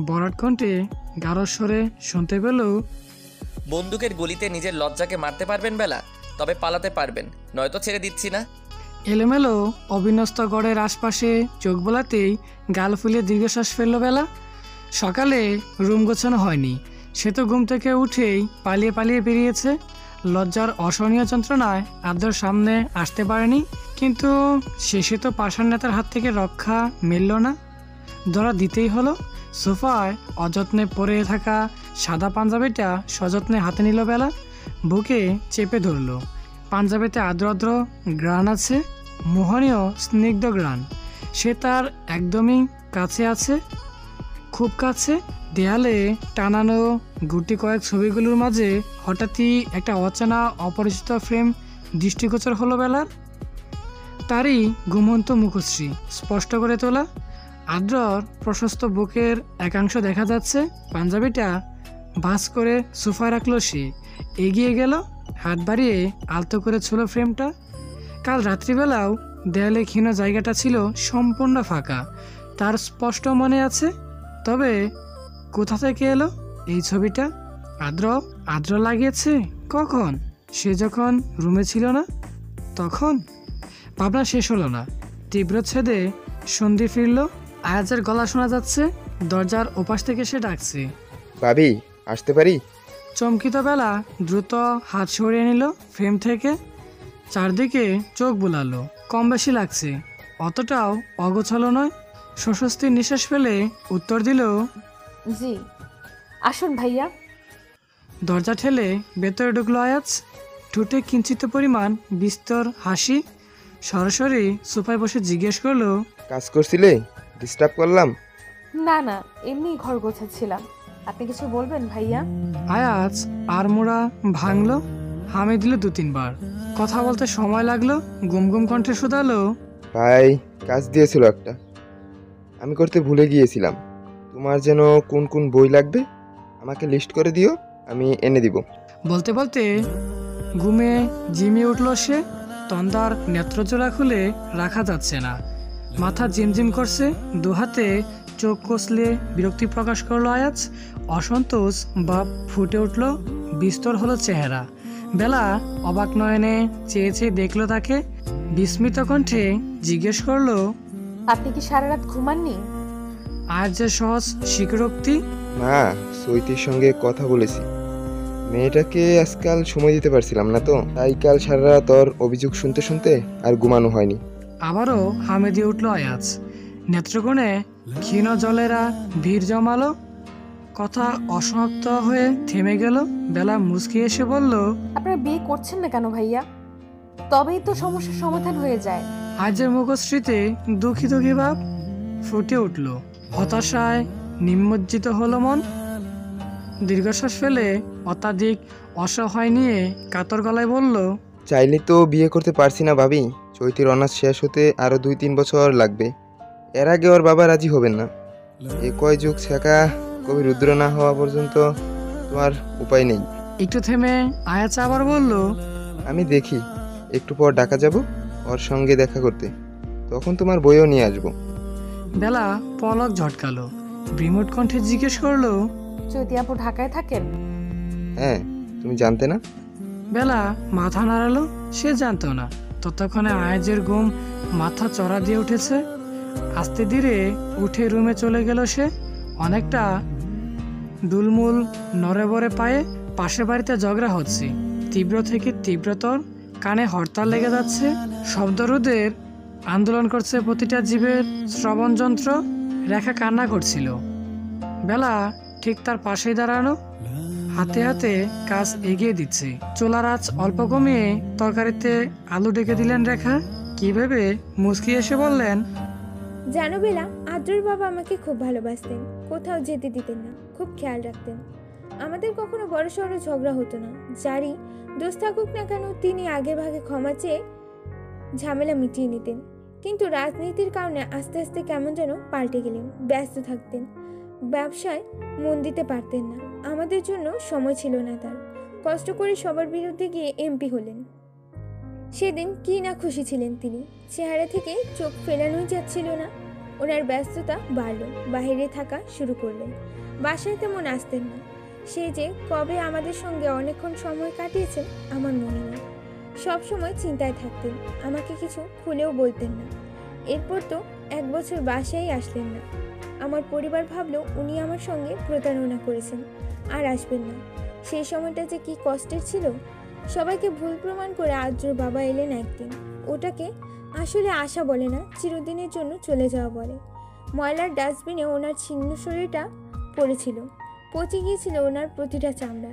বরাট কণ্ঠে গাঢ় স্বরে শুনতে পেল, বন্দুকের গুলিতে নিজের লজ্জাকে মারতে পারবেন বেলা? তবে পালাতে পারবেন, নয়তো ছেড়ে দিচ্ছি না। এলোমেলো অবিন্যস্ত গড়ের আশপাশে চোখ বোলাতেই গাল ফুলিয়ে দীর্ঘশ্বাস ফেলল বেলা। সকালে রুম গোছানো হয়নি, সে তো ঘুম থেকে উঠেই পালিয়ে পালিয়ে বেরিয়েছে। লজ্জার অসহনীয় যন্ত্রণায় আদ্রর সামনে আসতে পারেনি, কিন্তু শেষে তো পাষাণ নেতার হাত থেকে রক্ষা মিলল না, ধরা দিতেই হলো। সোফায় অযত্নে পরে থাকা সাদা পাঞ্জাবিটা সযত্নে হাতে নিল বেলা, বুকে চেপে ধরল। পাঞ্জাবিতে আদ্র আদ্র গ্রান আছে, মোহনীয় স্নিগ্ধ গ্রান। সে তার একদমই কাছে আছে, খুব কাছে। দেয়ালে টানানো গুটি কয়েক ছবিগুলোর মাঝে হঠাৎই একটা অচেনা অপরিচিত ফ্রেম দৃষ্টিগোচর হলো বেলার। তারই ঘুমন্ত মুখশ্রী স্পষ্ট করে তোলা। আদ্রর প্রশস্ত বুকের একাংশ দেখা যাচ্ছে। পাঞ্জাবিটা ভাঁজ করে সোফায় রাখলো সে। এগিয়ে গেল, হাত বাড়িয়ে আলতো করে ছুলো ফ্রেমটা। কাল রাত্রিবেলাও দেয়ালে ক্ষীণ জায়গাটা ছিল সম্পূর্ণ ফাঁকা, তার স্পষ্ট মনে আছে। তবে কোথা থেকে এলো এই ছবিটা? আদ্র লাগিয়েছে কখন? সে যখন রুমে ছিল না তখন? ভাবনা শেষ হলো না। তীব্র ছেদে সন্ধি ফিরল। আয়াজের গলা শোনা যাচ্ছে। দরজার ওপাশ থেকে সে ডাকছে, ভাবি আসতে পারি? চমকিত বেলা দ্রুত হাত সরিয়ে নিল ফ্রেম থেকে। চারদিকে চোখ বুলালো। কম বেশি লাগছে, অতটাও অগোছালো নয়। সস্বস্তির নিঃশ্বাস ফেলে উত্তর দিল, জি আসুন ভাইয়া। দরজা ঠেলে ভেতরে ঢুকলো আয়াজ। ঠোঁটে কিঞ্চিত পরিমাণ বিস্তর হাসি। সরাসরি সোফায় বসে জিজ্ঞেস করলো, কাজ করছিলে? ডিস্টার্ব করলাম? না না, এমনি ঘর গোছাচ্ছিলাম। আপনি কিছু বলবেন ভাইয়া? আয়াজ আড়মোড়া ভাঙলো, হামি দিল 2-3 বার। কথা বলতে সময় লাগলো। গুমগুম কণ্ঠে শুধালো, ভাই কাজ দিয়েছিল একটা, আমি করতে ভুলে গিয়েছিলাম। তোমার যেন কোন কোন বই লাগবে আমাকে লিস্ট করে দিও, আমি এনে দিব। বলতে বলতে ঘুমে ঝিমিয়ে উঠল সে। তন্দার নেত্রজোড়া খুলে রাখা যাচ্ছে না। মাথা ঝিমঝিম করছে। দুহাতে চোখ কষলে বিরক্তি প্রকাশ করলো আয়াজ। অসন্তোষ ভাব ফুটে উঠল। বিস্তর হলো চেহারা। বেলা অবাক নয়নে চেয়ে চেয়ে দেখলো তাকে। বিস্মিত কণ্ঠে জিজ্ঞেস করলো, আপনি কি সারা রাত ঘুমাননি? আয়াজের সহজ স্বীকারোক্তি। মা, সৈতির সঙ্গে কথা বলেছি। মেয়েটাকে আজকাল সময় দিতে পারছিলাম না তো, তাই কাল সারা রাত ওর অভিযোগ শুনতে শুনতে আর ঘুমানো হয়নি। আবারও হামে দিয়ে উঠল আয়াজ। নেত্রকোণে ক্ষীণ জলেরা ভিড় জমালো। কথা অসমাপ্ত হয়ে থেমে গেল। বেলা মুচকি এসে বলল, আপনারা বিয়ে করছেন না কেন ভাইয়া? তবেই তো সমস্যার সমাধান হয়ে যায়। আজের মুখশ্রীতে দুঃখী দুঃখী ভাব ফুটে উঠল। হতাশায় নিমজ্জিত হলো মন। দীর্ঘশ্বাস ফেলে অত্যাধিক অসহায় নিয়ে কাতর গলায় বলল, চাইলে তো বিয়ে করতে পারছি না ভাবি। চৈতির অনার্স শেষ হতে আরও 2-3 বছর লাগবে। এর আগে ওর বাবা রাজি হবেন না। এ কয় যুগ শেখা কবি রুদ্র না হওয়া পর্যন্ত তোমার উপায় নেই। একটু থেমে আয়াজ আবার বলল, আমি দেখি একটু পর ঢাকা যাব ওর সঙ্গে দেখা করতে, তখন তোমার বইও নিয়ে আসবো। বেলা পলক ঝটকালো। বিমুট কণ্ঠে জিজ্ঞেস করলো, চৈতি আপু ঢাকায় থাকেন? হ্যাঁ, তুমি জানতে না? বেলা মাথা নাড়ালো। সে জানতো না। ততক্ষণে আয়াজের ঘুম মাথা চড়া দিয়ে উঠেছে। আস্তে ধীরে উঠে রুমে চলে গেল সে। অনেকটা ডুলমুল নড়ে বড়ে পায়ে। পাশের বাড়িতে ঝগড়া হচ্ছে, তীব্র থেকে তীব্রতর। কানে হরতাল লেগে যাচ্ছে। শব্দরোধের আন্দোলন করছে প্রতিটা জীবের শ্রবণ যন্ত্র। রেখা কান্না করছিল। বেলা ঠিক তার পাশেই দাঁড়ানো, হাতে হাতে কাজ এগিয়ে দিচ্ছে। চুলার আঁচ অল্প কমিয়ে তরকারিতে আলু ডেকে দিলেন রেখা। কি ভেবে মুচকি এসে বললেন, জানো বেলা, আদ্রর বাবা আমাকে খুব ভালোবাসতেন, কোথাও যেতে দিতেন না, খুব খেয়াল রাখতেন। আমাদের কখনো বড় সড়ো ঝগড়া হতো না। যারই দোষ থাকুক না কেন তিনি আগে ভাগে ক্ষমা চেয়ে ঝামেলা মিটিয়ে নিতেন। কিন্তু রাজনীতির কারণে আস্তে আস্তে কেমন যেন পাল্টে গেলেন। ব্যস্ত থাকতেন, ব্যবসায় মন দিতে পারতেন না। আমাদের জন্য সময় ছিল না তার। কষ্ট করে সবার বিরুদ্ধে গিয়ে এমপি হলেন। সেদিন কি না খুশি ছিলেন তিনি। চেহারা থেকে চোখ ফেরানোই যাচ্ছিল না। ওনার ব্যস্ততা বাড়ল, বাইরে থাকা শুরু করলেন। বাসায় তেমন আসতেন না। সে যে কবে আমাদের সঙ্গে অনেকক্ষণ সময় কাটিয়েছেন আমার মনে নেই। সবসময় চিন্তায় থাকতেন, আমাকে কিছু খুলেও বলতেন না। এরপর তো 1 বছর বাসায় আসলেন না। আমার পরিবার ভাবলো উনি আমার সঙ্গে প্রতারণা করেছেন, আর আসবেন না। সেই সময়টা যে কি কষ্টের ছিল। সবাইকে ভুল প্রমাণ করে আদ্রর বাবা এলেন একদিন। ওটাকে আসলে আশা বলে না, চিরদিনের জন্য চলে যাওয়া বলে। ময়লার ডাস্টবিনে ওনার ছিন্ন শরীরটা পড়েছিল। পচে গিয়েছিল ওনার প্রতিটা চামড়া।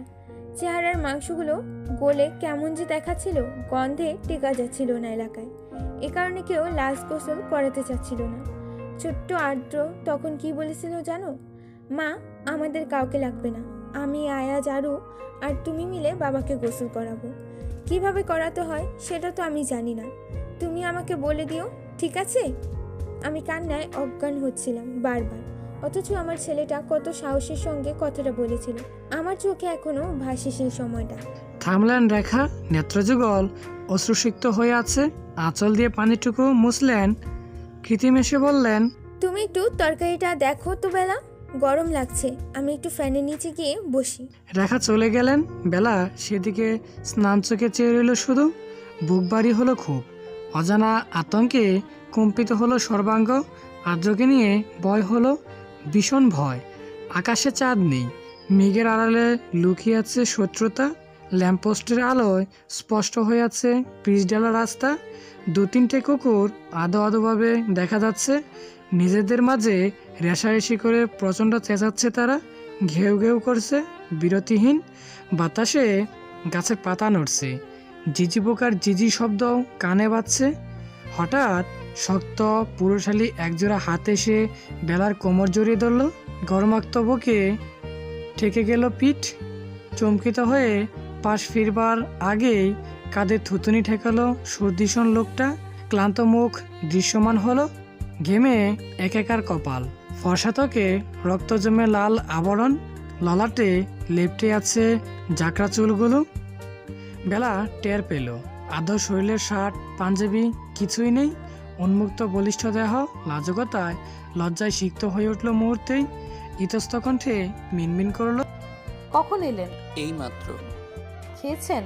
চেহারার মাংসগুলো গলে কেমন যে দেখাচ্ছিল, গন্ধে টেকা যাচ্ছিল না এলাকায়। এ কারণে কেউ লাশ গোসল করাতে চাচ্ছিল না। ছোট্ট আদ্র তখন কি বলেছিল জানো? মা, আমাদের কাউকে লাগবে না, আমি, আয়াজ, আরু আর তুমি মিলে বাবাকে গোসল করাবো। কিভাবে করাতে হয় সেটা তো আমি জানি না, তুমি আমাকে বলে দিও, ঠিক আছে? আমি কান্নায় অজ্ঞান হচ্ছিলাম বারবার, অথচ আমার ছেলেটা কত সাহসের সঙ্গে কথাটা বলেছিল। আমার চোখে এখনো ভাসে সেই সময়টা। থামলেন রেখা, নেত্রযুগল অশ্রুসিক্ত হয়ে আছে। আঁচল দিয়ে পানিটুকু মুছলেন। কৃত্রিম এসে বললেন, তুমি একটু তরকারিটা দেখো তো বেলা, গরম লাগছে, আমি একটু ফ্যানের নিচে গিয়ে বসি। রেখা চলে গেলেন। বেলা সেদিকে স্নান চোখে চেয়ে রইল শুধু। বুক ভারী হলো খুব। অজানা আতঙ্কে কম্পিত হলো সর্বাঙ্গ। আদ্রকে নিয়ে ভয় হলো, ভীষণ ভয়। আকাশে চাঁদ নেই, মেঘের আড়ালে লুকিয়ে আছে শত্রুতা। ল্যাম্পপোস্টের আলোয় স্পষ্ট হয়ে আছে পিচঢালা রাস্তা। 2-3টে কুকুর আদো আদোভাবে দেখা যাচ্ছে। নিজেদের মাঝে রেশারেশি করে প্রচণ্ড চেঁচাচ্ছে তারা। ঘেউ ঘেউ করছে বিরতিহীন। বাতাসে গাছের পাতা নড়ছে। ঝিঝি পোকার ঝিঝি শব্দ কানে বাজছে। হঠাৎ শক্ত পুরুষালী একজোড়া হাত এসে বেলার কোমর জড়িয়ে ধরল। গরমাক্ত বুকে ঠেকে গেল পিঠ। চমকিত হয়ে পাশ ফিরবার আগেই কাঁধে থুতুনি ঠেকালো সর্দিশন লোকটা। ক্লান্ত মুখ দৃশ্যমান হলো, ঘেমে একাকার কপাল। ফর্সা ত্বকে রক্ত জমে লাল আবরণ। ললাটে লেপ্টে আছে জাকরা চুলগুলো। বেলা টের পেল আদৌ শরীরের শার্ট পাঞ্জাবি কিছুই নেই। উন্মুক্ত বলিষ্ঠ দেহ লাজকতায় লজ্জায় সিক্ত হয়ে উঠল মুহূর্তেই। ইতস্ত কণ্ঠে মিনমিন করলো, কখন এলেন? এই মাত্র। খেয়েছেন?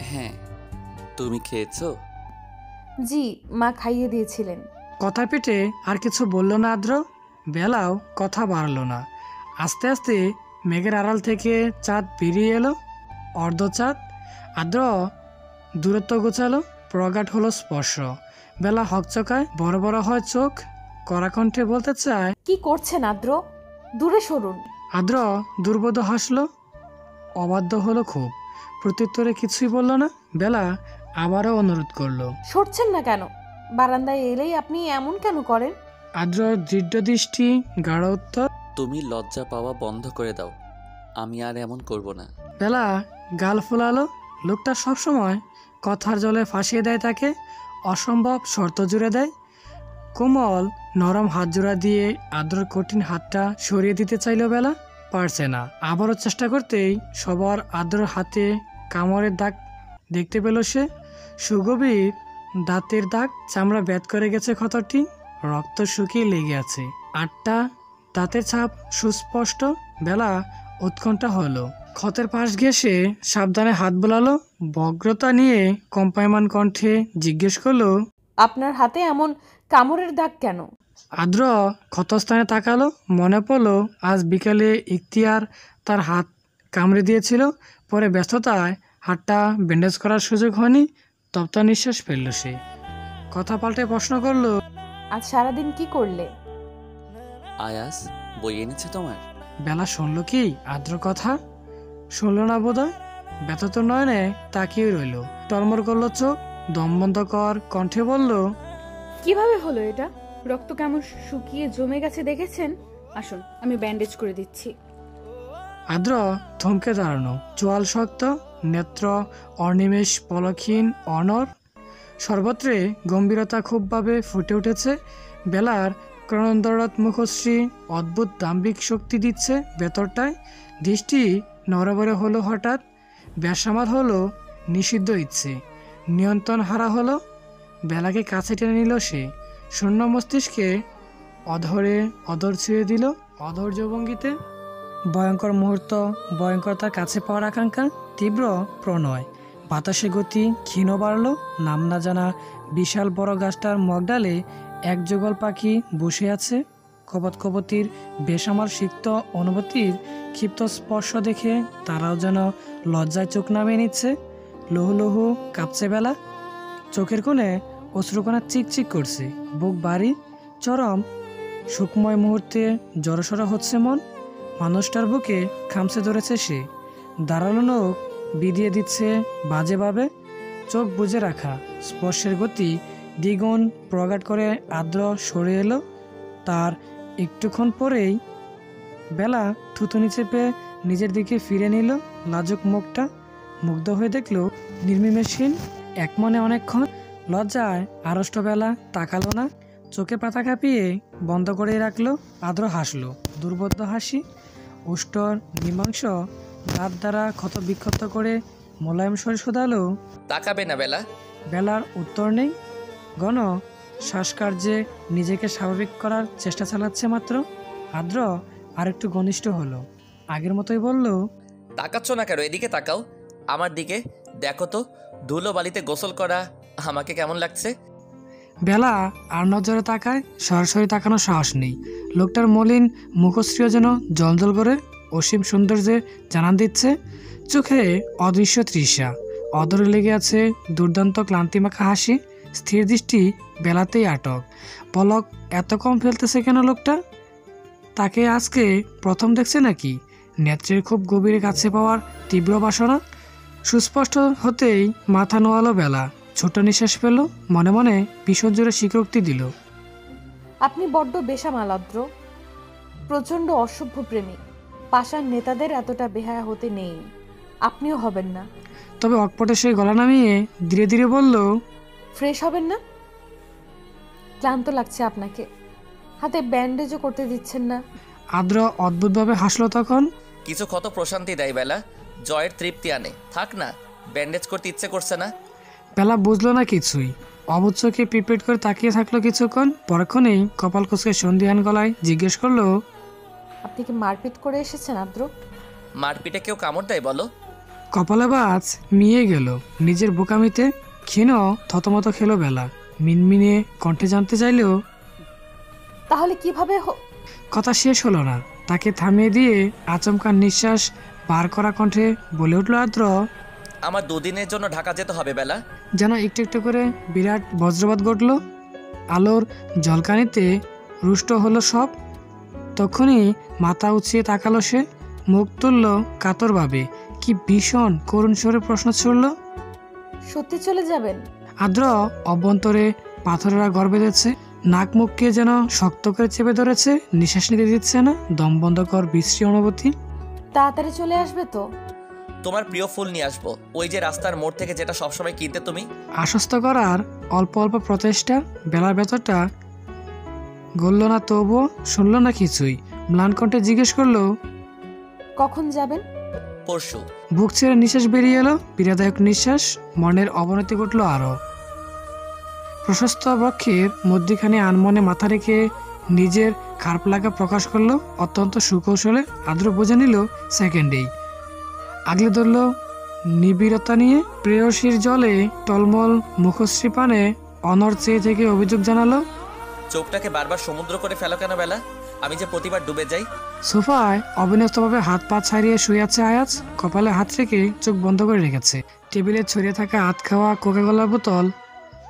হ্যাঁ, তুমি খেয়েছো? জি, মা খাইয়ে দিয়েছিলেন। কথা পেটে আর কিছু বলল না আদ্র। বেলাও কথা বাড়ল না। আস্তে আস্তে মেঘের আড়াল থেকে চাঁদ বেরিয়ে এলো, অর্ধচাঁদ। আদ্র দূরত্ব গোছালো, প্রগাঢ় হলো স্পর্শ। বেলা হকচকায়, বড় বড় হয় চোখ। কড়াকণ্ঠে বলতে চায়, কি করছেন আদ্র? দূরে সরুন। আদ্র দুর্বোধ হাসলো, অবাধ্য হলো খুব। প্রত্যুত্তরে কিছুই বলল না। বেলা আবারও অনুরোধ করলো, সরছেন না কেন? বারান্দায় এলেই আপনি এমন কেন করেন? আদ্র দৃঢ় দৃষ্টি, গাঢ় উত্তর। তুমি লজ্জা পাওয়া বন্ধ করে দাও, আমি আর এমন করব না। বেলা গাল ফোলালো। লোকটা সবসময় কথার জলে ফাঁসিয়ে দেয় তাকে, অসম্ভব শর্ত জুড়ে দেয়। কোমল নরম হাত জোড়া দিয়ে আদ্রর কঠিন হাতটা সরিয়ে দিতে চাইল বেলা, পারছে না। আবারও চেষ্টা করতেই সবার আদ্রর হাতে কামড়ের দাগ দেখতে পেল সে। সুগভীর দাঁতের দাগ, চামড়া বেদ করে গেছে ক্ষতটি, রক্ত শুকিয়ে লেগে আছে। 8টা দাঁতের ছাপ সুস্পষ্ট। বেলা উৎকণ্ঠা হলো। ক্ষতের পাশ ঘেঁষে সাবধানে হাত বোলালো। বগ্রতা নিয়ে কম্পায়মান কণ্ঠে জিজ্ঞেস করলো, আপনার হাতে এমন কামড়ের দাগ কেন? আদ্র ক্ষতস্থানে তাকালো। মনে পড়লো আজ বিকালে ইখতিয়ার তার হাত কামড়ে দিয়েছিল। পরে ব্যস্ততায় হাতটা ব্যান্ডেজ করার সুযোগ হয়নি। তপ্ত নিঃশ্বাস ফেলল সে। কথা পাল্টে প্রশ্ন করলো, আজ সারাদিন কি করলে? আয়াস বই এনেছে তোমার? বেলা শুনল কি আদ্র কথা? শুনল না বোধহয়। ব্যথত নয়নে তাকিয়ে রইল। টলমল করলো চোখ। দমবন্ধকর কণ্ঠে বলল, কিভাবে হলো এটা? রক্ত কেমন শুকিয়ে জমে গেছে দেখেছেন? আসুন, আমি ব্যান্ডেজ করে দিচ্ছি। আদ্র থমকে দাঁড়ানো, চোয়াল শক্ত, নেত্র অনিমেষ পলকহীন, অনর। সর্বত্রে গম্ভীরতা খুবভাবে ফুটে উঠেছে। বেলার ক্রন্দরত মুখশ্রী অদ্ভুত দাম্ভিক শক্তি দিচ্ছে ভেতরটায়। দৃষ্টি নড়বড়ে হলো হঠাৎ। বেসামাল হলো নিষিদ্ধ ইচ্ছে। নিয়ন্ত্রণ হারা হলো। বেলাকে কাছে টেনে নিল সে। শূন্য মস্তিষ্কে অধরে অধর ছুঁয়ে দিল অধৈর্য ভঙ্গিতে। ভয়ঙ্কর মুহূর্ত, ভয়ঙ্কর তার কাছে পাওয়ার আকাঙ্ক্ষা, তীব্র প্রণয়। বাতাসে গতি ক্ষীণ বাড়ল। নাম না জানা বিশাল বড় গাছটার মগডালে এক যুগল পাখি বসে আছে। কপতির বেসামাল সিক্ত অনুভূতির ক্ষিপ্ত স্পর্শ দেখে তারাও যেন লজ্জায় চোখ নামিয়ে নিচ্ছে। লহু লহু কাঁপছে বেলা। চোখের কোণে অশ্রুকণা চিকচিক করছে। বুক ভারী, চরম সুখময় মুহূর্তে জড়সড় হচ্ছে মন। মানুষটার বুকে খামছে ধরেছে সে। দাঁড়ালো নখ বিধিয়ে দিচ্ছে বাজেভাবে। চোখ বুজে রাখা, স্পর্শের গতি দ্বিগুণ প্রগাঢ় করে আদ্র সরে এলো। তার একটুক্ষণ পরেই বেলা থুতুনি চেপে নিজের দিকে ফিরে নিল লাজুক মুখটা। মুগ্ধ হয়ে দেখল নির্মিমেষহীন এক মনে অনেকক্ষণ। লজ্জায় আড়ষ্ট বেলা তাকালো না, চোখে পাতা কাঁপিয়ে বন্ধ করে রাখলো। আদ্র হাসলো, দুর্বোধ্য হাসি। উষ্টর মীমাংস দাঁত দ্বারা ক্ষত বিক্ষত করে মোলায়েম স্বরে শোধালো, তাকাবে না বেলা? বেলার উত্তর নেই। গণ শ্বাসকার্যে নিজেকে স্বাভাবিক করার চেষ্টা চালাচ্ছে মাত্র। আদ্র আরেকটু ঘনিষ্ঠ হলো, আগের মতোই বলল, তাকাচ্ছ না কেন? এদিকে তাকাও, আমার দিকে দেখো তো, ধুলো বালিতে গোসল করা আমাকে কেমন লাগছে? বেলা আর নজরে তাকায়, সরাসরি তাকানোর সাহস নেই। লোকটার মলিন মুখশ্রীও যেন জলজল করে অসীম সৌন্দর্যে জানান দিচ্ছে। চোখে অদৃশ্য তৃষা, অদরে লেগে আছে দুর্দান্ত ক্লান্তিমাখা হাসি। স্থির দৃষ্টি বেলাতেই আটক। পলক এত কম ফেলতেছে কেন লোকটা? তাকে আজকে প্রথম দেখছে নাকি? নেত্রের খুব গভীরে কাছে পাওয়ার তীব্র বাসনা সুস্পষ্ট হতেই মাথা নোয়ালো বেলা। ছোট নিঃশ্বাস পেল, মনে মনে ভীষণ জোরে স্বীকৃতি দিল। আপনি বড্ড বেশামাল আদ্র, প্রচণ্ড অসভ্য প্রেমিক। পাষাণ নেতাদের এতটা বেহায়া হতে নেই, আপনিও হবেন না। তবে অকপটে সেই গলা নামিয়ে ধীরে ধীরে বলল, ফ্রেশ হবেন না? ক্লান্ত লাগছে আপনাকে, হাতে ব্যান্ডেজও করতে দিচ্ছেন না। আদ্র অদ্ভুতভাবে হাসলো তখন। কিছু ক্ষত প্রশান্তি দেয় বেলা, জয়ের তৃপ্তি আনে। থাক না, ব্যান্ডেজ করতে ইচ্ছে করছে না। বেলা বুঝলো না কিছুই, অবুঝ চোখে পিটপিট করে তাকিয়ে থাকলো কিছুক্ষণ। পরক্ষণেই কপাল কুঁচকে সন্ধিহান গলায় জিজ্ঞেস করলো, আপনি কি মারপিট করে এসেছেন আদ্র? মারপিটে কেউ কামড় দেয় বলো? কপালে বাজ মিয়ে গেল নিজের বোকামিতে। ক্ষীণ থতমত খেলো বেলা, মিনমিনিয়ে কণ্ঠে জানতে চাইলেও তাহলে কিভাবে কথা শেষ হলো না। তাকে থামিয়ে দিয়ে আচমকা নিঃশ্বাস বার করা কণ্ঠে বলে উঠল আদ্র, আমার দুদিনের জন্য ঢাকা যেতে হবে বেলা। যেন একটু একটু করে বিরাট বজ্রপাত ঘটল। আলোর ঝলকানিতে রুষ্ট হলো সব। তখনই মাথা উঁচিয়ে তাকালো সে, মুখ তুলল কাতরভাবে। কি ভীষণ করুণ স্বরে প্রশ্ন ছুড়ল, সত্যি চলে যাবেন? আদ্র অভ্যন্তরে পাথরেরা গড় বেঁধেছে, নাক মুখকে যেন শক্ত করে চেপে ধরেছে, নিঃশ্বাস নিতে দিচ্ছে না। দম বন্ধ কর বিশ্রী অনুভূতি। তাড়াতাড়ি চলে আসবে তো? তোমার প্রিয় ফুল নিয়ে আসবো, ওই যে রাস্তার মোড় থেকে, যেটা সবসময় কিনতে তুমি। আশ্বস্ত করার অল্প অল্প প্রচেষ্টা। বেলার ভেতরটা গলল না, তবুও শুনল না কিছুই। ম্লান কণ্ঠে জিজ্ঞেস করলো, কখন যাবেন? পরশু। বুক ছেড়ে নিঃশ্বাস বেরিয়ে এলো, পীড়াদায়ক নিঃশ্বাস। মনের অবনতি ঘটল আরো। প্রশস্ত বক্ষের মধ্যখানে আনমনে মাথা রেখে নিজের খারাপ লাগা প্রকাশ করলো অত্যন্ত সুকৌশলে। আদ্র বুঝে নিল সেকেন্ডেই। আগলে ধরল নিবিড়তা নিয়ে। প্রেয়সীর জলে টলমল মুখশ্রী পানে অনর চেয়ে থেকে অভিযোগ জানালো, চোখটাকে বারবার সমুদ্র করে ফেলো কেন বেলা? আমি যে প্রতিবার ডুবে যাই। সোফায় অবিন্যস্তভাবে হাত পা ছাড়িয়ে শুয়ে আছে আয়াজ। কপালে হাত রেখে চোখ বন্ধ করে রেখেছে। টেবিলে ছড়িয়ে থাকা হাত খাওয়া কোকাকোলার বোতল,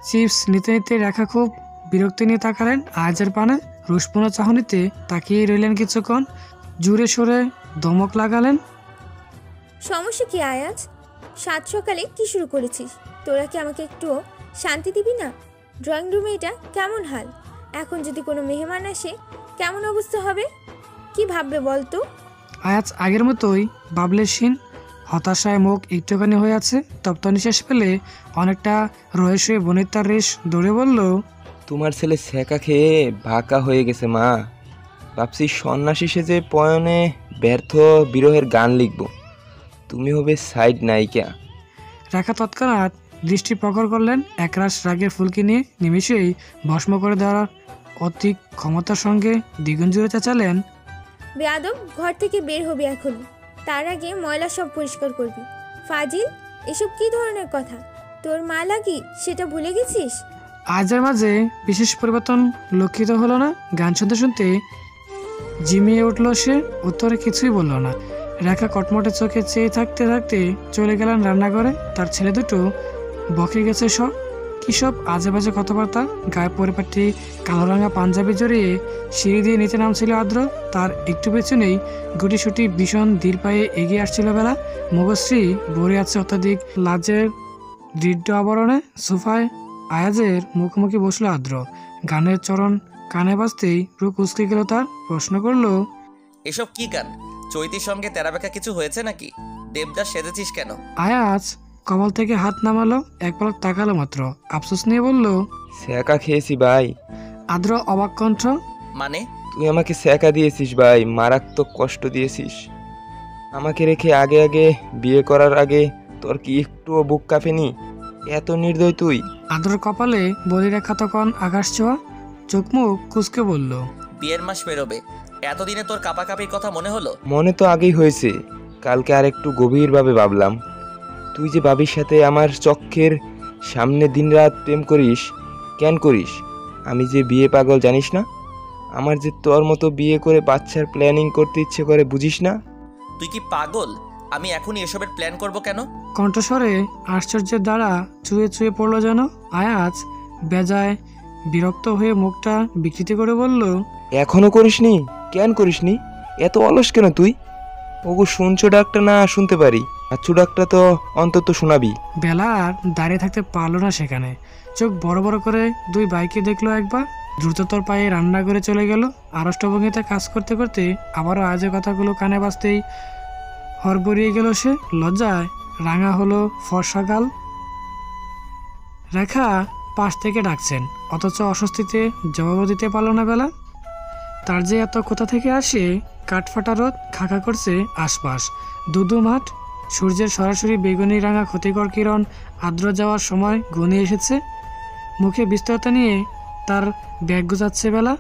চিপস নিতে নিতে রেখা খুব বিরক্তি নিয়ে তাকালেন আয়াজের পানে। রুশপূর্ণ চাহনিতে তাকিয়ে রইলেন কিছুক্ষণ, জুড়ে সরে ধমক লাগালেন, সমস্যা কি আয়াজ? সাত সকালে কি শুরু করেছিস? তোরা কি আমাকে একটুও শান্তি দিবি না? ড্রয়িং রুমে এটা কেমন হাল? এখন যদি কোনো মেহমান আসে কেমন অবস্থা হবে? কি ভাববে বলতো? আয়াজ আগের মতোই বাবলেশীন, হতাশায় মুখ একটুখানি হয়ে আছে। তপ্ত নিঃশ্বাস পেলে অনেকটা রয়ে শুয়ে বনিতার রেশ দৌড়ে বলল, তোমার ছেলে সেকা খেয়ে ভাকা হয়ে গেছে মা। ভাবছি সন্ন্যাসী সেজে পয়নে ব্যর্থ বিরহের গান লিখব, তুমি হবে সাইড নায়িকা। রেখা তৎক্ষণাৎ দৃষ্টি প্রখর করলেন একরাশ রাগের ফুলকি নিয়ে। নিমিষেই ভস্ম করে দেওয়ার অতি ক্ষমতার সঙ্গে দ্বিগুণ জুড়ে চেঁচালেন, বেয়াদব, ঘর থেকে বের হবি এখনই। তার আগে ময়লা সব পরিষ্কার করবি। ফাজিল, এসব কি ধরনের কথা? তোর মা লাগি সেটা ভুলে গেছিস? আজের মাঝে বিশেষ পরিবর্তন লক্ষিত হলো না। গান শুনতে শুনতে জিমিয়ে উঠল সে, উত্তরে কিছুই বলল না। রেখা কটমটে চোখে চেয়ে থাকতে থাকতে চলে গেলেন রান্নাঘরে। তার ছেলে দুটো বকে গেছে সব, কী সব আজে বাজে কথাবার্তা। গায়ে পরিপাটি কালো রাঙা পাঞ্জাবি জড়িয়ে সিঁড়ি দিয়ে নিচে নামছিল আদ্র। তার একটু পেছনেই গুটিসুটি ভীষণ ধীর পায়ে এগিয়ে আসছিল বেলা। মুখশ্রী ভরে আছে অত্যাধিক লাজের দৃঢ় আবরণে। সোফায় আয়াজের মুখোমুখি বসলো আদ্র। গানের চরণ কানে বাজতেই রূপ উসকে গেল তার। প্রশ্ন করলো, এসব কি গান? চৈতির সঙ্গে তেরাবেকা কিছু হয়েছে নাকি? দেবদাস সেজেছিস কেন? আয়াজ কপাল থেকে হাত নামালো, এক পলক তাকালো মাত্র, আফসোস নিয়ে বলল, ছ্যাঁকা খেয়েছি ভাই। আদ্র অবাক কণ্ঠ, মানে? তুই আমাকে ছ্যাঁকা দিয়েছিস ভাই, মারাত্মক কষ্ট দিয়েছিস। আমাকে রেখে আগে আগে বিয়ে করার আগে তোর কি একটুও বুক কাঁপেনি? এত নির্দয় তুই। আদ্রর কপালে বলিরেখা তখন আকাশ ছোঁয়া, চোখ মুখ কুচকে বলল, বিয়ের মাস বেরোবে, এতদিনে তোর কাপাকাপির কথা মনে হলো? মনে তো আগেই হয়েছে, কালকে আর একটু গভীরভাবে ভাবলাম। তুই যে বাবির সাথে আমার চক্ষের সামনে দিনরাত প্রেম করিস, কেন করিস? আমি যে বিয়ে পাগল জানিস না? আমার যে তোর মতো বিয়ে করে বাচ্চার প্ল্যানিং করতে ইচ্ছে করে, বুঝিস না? তুই কি পাগল? আমি এখনই এসবের প্ল্যান করব কেন? কণ্ঠস্বরে আশ্চর্যের দ্বারা চুয়ে চুয়ে পড়ল যেন। আয়াজ বেজায় বিরক্ত হয়ে মুখটা বিকৃতি করে বলল, এখনো করিসনি? কেন করিসনি? এত অলস কেন তুই? ওগো শুনছো ডাকটা না শুনতে পারি, আচ্ছু ডাকটা তো অন্তত শোনাবি। বেলা আর দাঁড়িয়ে থাকতে পারলো না সেখানে, চোখ বড় বড় করে দুই বাইকে দেখলো একবার, দ্রুততর পায়ে রান্না করে চলে গেল। আড়ষ্টভঙ্গিতে কাজ করতে করতে আবারও আজের কথাগুলো কানে বাজতেই হড়বড়িয়ে গেল সে। লজ্জায় রাঙা হলো ফর্সা গাল। রেখা পাশ থেকে ডাকছেন, অথচ অস্বস্তিতে জবাবও দিতে পারল না বেলা। তার যে এত কোথা থেকে আসে? কাঠফাটা রোদ, খাকা করছে আশপাশ, দুদু মাঠ, সূর্যের সরাসরি বেগুনি রাঙা ক্ষতিকর কিরণ, আর্দ্র যাওয়ার সময় ঘনিয়ে এসেছে। মুখে বিস্তরতা নিয়ে তার ব্যাগ গোছাচ্ছে বেলা।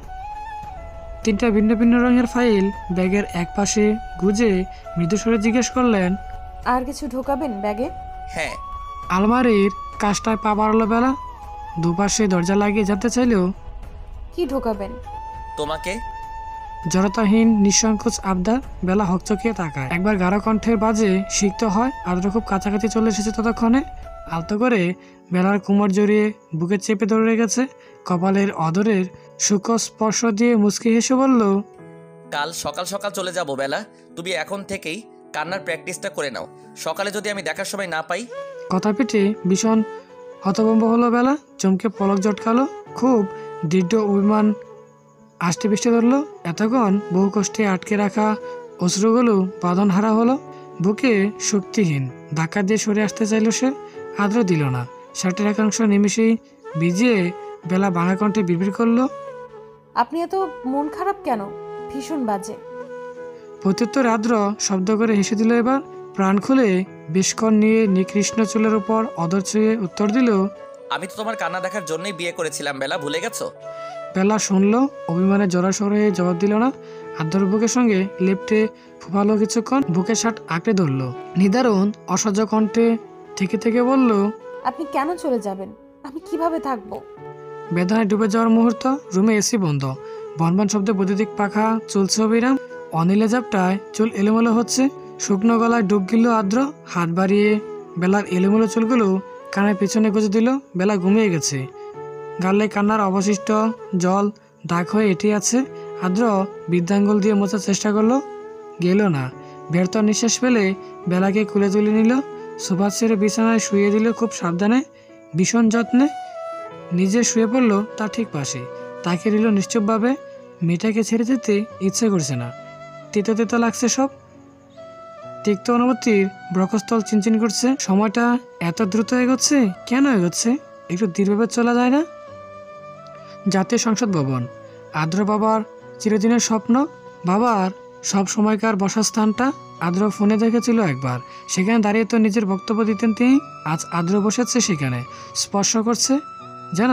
3টা ভিন্ন ভিন্ন রঙের ফাইল ব্যাগের এক পাশে গুজে মৃদুস্বরে জিজ্ঞেস করলেন, আর কিছু ঢোকাবেন ব্যাগে? হ্যাঁ। আলমারির কাজটায় পা বাড়ালো বেলা, দুপাশে দরজা লাগিয়ে যেতে চাইলেও কি ঢোকাবেন? তোমাকে। জড়তাহীন নিঃসংকোচ আবদার। বেলা হকচকিয়ে তাকায়, একবার গাঢ় কণ্ঠের বাজে সিক্ত হয়। আদ্র খুব কাছাকাছি চলে এসেছে ততক্ষণে। আলতো করে বেলার কোমর জড়িয়ে বুকে চেপে ধরে গেছে, কপালের অদরের সূক্ষ্ম স্পর্শ দিয়ে মুচকি হেসে বলল, কাল সকাল সকাল চলে যাব বেলা। তুমি এখন থেকেই কান্নার প্র্যাকটিসটা করে নাও, সকালে যদি আমি দেখার সময় না পাই। কথা পেটে ভীষণ হতভম্ব হলো বেলা, চমকে পলক জটকালো, খুব দৃঢ় অভিমান আষ্টে পিষ্টে ধরলো। এতক্ষণ বহু কষ্টে আটকে রাখা অশ্রুগুলো বাঁধন হারা হলো, বুকে শক্তিহীন ধাক্কা দিয়ে সরে আসতে চাইল সে। আদ্র দিল না। শার্টের একাংশ নিমিষেই ভিজিয়ে বেলা ভাঙা কণ্ঠে বিড়বিড় করলো, আপনি এত মন খারাপ কেন? ভীষণ বাজে। প্রত্যুত্তর আদ্র শব্দ করে হেসে দিল এবার, প্রাণ খুলে বিস্কর নিয়ে নিকৃষ্ণ চুলের উপর অদর ছুঁয়ে উত্তর দিল, আমি তো তোমার কান্না দেখার জন্যই বিয়ে করেছিলাম বেলা, ভুলে গেছো? বেলা শুনলো, অভিমানে জড়াসড় হয়ে জবাব দিল না। আদ্র বুকের সঙ্গে লেপটে ফুফালো কিছুক্ষণ, বুকের শার্ট আঁকড়ে ধরলো, নিদারুণ অসহ্য কণ্ঠে থেকে থেকে বলল, আপনি কেন চলে যাবেন? আমি কিভাবে থাকবো? বেদনায় ডুবে যাওয়ার মুহূর্ত। রুমে এসি বন্ধ, বনবন শব্দে বৈদ্যুতিক পাখা চলছে অবিরাম। অনিলে জাপটায় চুল এলোমেলো হচ্ছে, শুকনো গলায় ডুব গিল আদ্র। হাত বাড়িয়ে বেলার এলোমেলো চুলগুলো কানের পিছনে গুঁজে দিল। বেলা ঘুমিয়ে গেছে, গালে কান্নার অবশিষ্ট জল দাগ হয়ে এটি আছে। আদ্র বৃদ্ধাঙ্গুল দিয়ে মোছার চেষ্টা করলো, গেল না। ব্যর্থ নিঃশ্বাস ফেলে বেলাকে কুলে তুলে নিল, সোফা ছেড়ে বিছানায় শুয়ে দিল খুব সাবধানে, ভীষণ যত্নে। নিজে শুয়ে পড়ল তার ঠিক পাশে, তাকে দিল নিশ্চুপভাবে। মেয়েটাকে ছেড়ে যেতে ইচ্ছে করছে না, তিতো তিতো লাগছে সব। তিক্ত অনুভূতির ব্রকস্থল চিনচিন করছে। সময়টা এত দ্রুত এগোচ্ছে, কেন এগোচ্ছে? একটু দৃঢ়ভাবে চলা যায় না? জাতীয় সংসদ ভবন, আদ্র বাবার চিরদিনের স্বপ্ন, বাবার সব সময়কার বসার স্থানটা। আদ্র ফোনে দেখেছিল একবার, সেখানে দাঁড়িয়ে তো নিজের বক্তব্য দিতেন তিনি। আজ আদ্র বসেছে সেখানে, স্পর্শ করছে যেন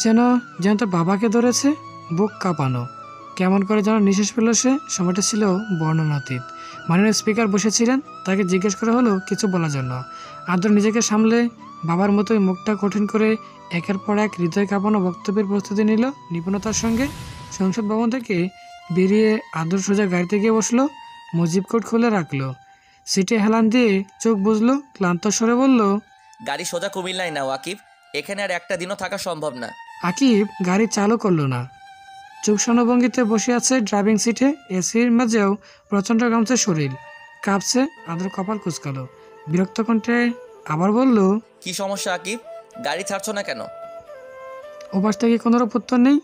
যেন যেন তার বাবাকে ধরেছে। বুক কাঁপানো, কেমন করে যেন নিঃশ্বাস ফেলল সে। সময়টা ছিল বর্ণনাতীত। মাননীয় স্পিকার বসেছিলেন, তাকে জিজ্ঞেস করা হলো কিছু বলার জন্য। আদ্র নিজেকে সামলে বাবার মতোই মুখটা কঠিন করে একের পর এক হৃদয় কাঁপানো বক্তব্যের প্রস্তুতি নিল নিপুণতার সঙ্গে। সংসদ ভবন থেকে বেরিয়ে আদ্র সোজা গাড়িতে গিয়ে বসলো, মুজিব কোট খুলে রাখলো, সিটে হেলান দিয়ে চোখ বুঝলো, ক্লান্ত স্বরে বলল, গাড়ি সোজা কুমিল্লায় নাও আকিব, এখানে আর একটা দিনও থাকা সম্ভব না। আকিব গাড়ি চালু করলো না, চুপসানো ভঙ্গিতে বসে আছে ড্রাইভিং সিটে। এসির মাঝেও প্রচণ্ড গামছে শরীর, কাঁপছে। আদ্র কপাল কুচকালো, বিরক্ত কণ্ঠে আবার বলল, কি সমস্যা আকিব? গাড়ি ছাড়ছো না কেন? ওপাশ থেকে কোনো উত্তর নেই।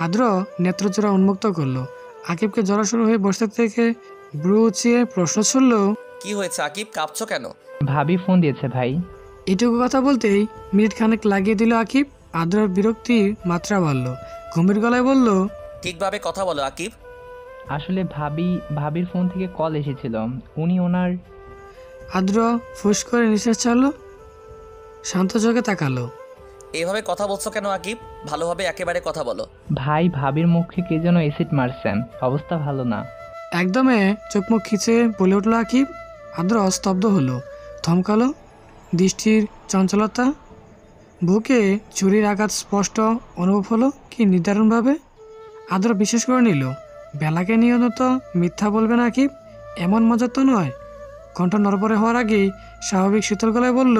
আদ্র নেত্রচোরা উন্মুক্ত করলো। আকিবকে জড়সড় হয়ে বসে থেকে ব্রু উঁচিয়ে প্রশ্ন ছুড়ল, কি হয়েছে আকিব, কাঁপছো কেন? ভাবি ফোন দিয়েছে ভাই। এটুকু কথা বলতেই মিনিট খানেক লাগিয়ে দিল আকিব। আদ্রর বিরক্তির মাত্রা বাড়ল। গম্ভীর গলায় বলল, ঠিকভাবে কথা বলো আকিব। আসলে ভাবির ফোন থেকে কল এসেছিল, উনি ওনার। আদ্র ফুস করে নিঃশ্বাস ছাড়ল, শান্ত চোখে তাকালো। এভাবে কথা বলছো কেন আকিব? ভালোভাবে একেবারে কথা বলো। ভাই ভাবির মুখে কে যেন এসিড মারছেন, অবস্থা ভালো না। একদমে চোখ মুখ খিচে বলে উঠল আকিব। আদ্র স্তব্ধ হলো, থমকালো। দৃষ্টির চঞ্চলতা, বুকে ছুরির আঘাত স্পষ্ট অনুভব হলো কি নির্ধারণভাবে। আদ্র বিশ্বাস করে নিল বেলাকে নিয়মিত মিথ্যা বলবে না আকিব, এমন মজা তো নয়। কণ্ঠ নড়বড়ে হওয়ার আগেই স্বাভাবিক শীতল গলায় বলল,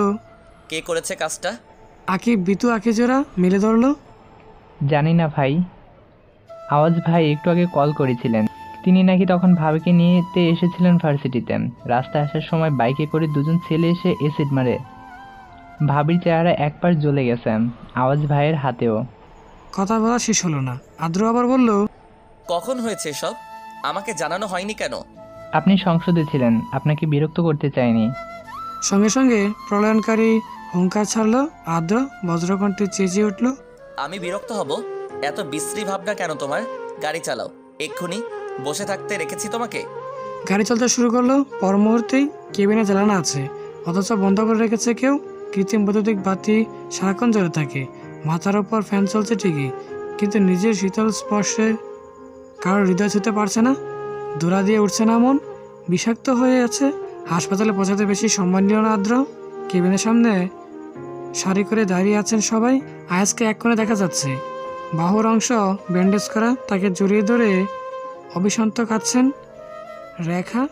কে করেছে কাজটা? আকিব বিতু আঁকি জোড়া মেলে ধরল। জানি না ভাই, আওয়াজ ভাই একটু আগে কল করেছিলেন। তিনি নাকি তখন ভাবিকে নিতে এসেছিলেন ভার্সিটিতে। রাস্তায় আসার সময় বাইকে করে দুজন ছেলে এসে এসিড মারে। ভাবির চেহারা একবার জ্বলে গেছে, আওয়াজ ভাইয়ের হাতেও। কথা বলা শেষ হলো না। আদ্র আবার বলল, কখন হয়েছে এসব? আমাকে জানানো হয়নি কেন? আপনি সংসদে ছিলেন, আপনাকে বিরক্ত করতে চাইনি। সঙ্গে সঙ্গে প্রলয়নকারী হুঙ্কার ছাড়ল। আদ্র বজ্রকণ্ঠে চেঁচিয়ে উঠল, আমি বিরক্ত হব? এত বিশ্রী ভাবনা কেন তোমার? গাড়ি চালাও এক্ষুনি। বসে থাকতে রেখেছি তোমাকে? গাড়ি চলতে শুরু করলো। পর মুহূর্তেই কেবিনে জ্বালানো আছে, অথচ বন্ধ করে রেখেছে কেউ। কৃত্রিম বৈদ্যুতিক বাতি সারাক্ষণ জ্বলে থাকে, মাথার ওপর ফ্যান চলছে ঠিকই, কিন্তু নিজের শীতল স্পর্শে কারোর হৃদয় ছুঁতে পারছে না। দোলা দিয়ে উঠছে না মন, বিষাক্ত হয়ে আছে। হাসপাতালে পৌঁছাতে বেশি সম্মান নিল না আদ্র। কেবিনের সামনে সারি করে দাঁড়িয়ে আছেন সবাই। আয়াজকে এক কোণে দেখা যাচ্ছে, বাহুর অংশ ব্যান্ডেজ করা, তাকে জড়িয়ে ধরে অবিশান্ত কাঁদছেন রেখা।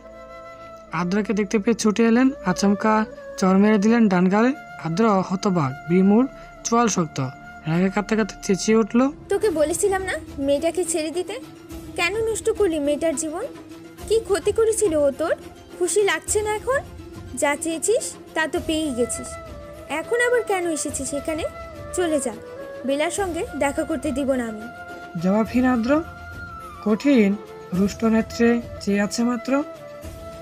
আদ্রকে দেখতে পেয়ে ছুটে এলেন, আচমকা চর মেরে দিলেন ডান গালে। আদ্র হতবাক, বিমূঢ়, চোয়াল শক্ত। রেখা কাঁদতে কাঁদতে চেঁচিয়ে উঠল, তোকে বলেছিলাম না মেয়েটাকে ছেড়ে দিতে? কেন নষ্ট করলি মেয়েটার জীবন? কি ক্ষতি করেছিল ও তোর? খুশি লাগছে না এখন? যা চেয়েছিস তা তো পেয়েই গেছিস, এখন আবার কেন এসেছিস এখানে? চলে যা, বেলার সঙ্গে দেখা করতে দিব না আমি। জবাবহীন আদ্র কঠিন রুষ্ট নেত্রে চেয়ে আছে মাত্র।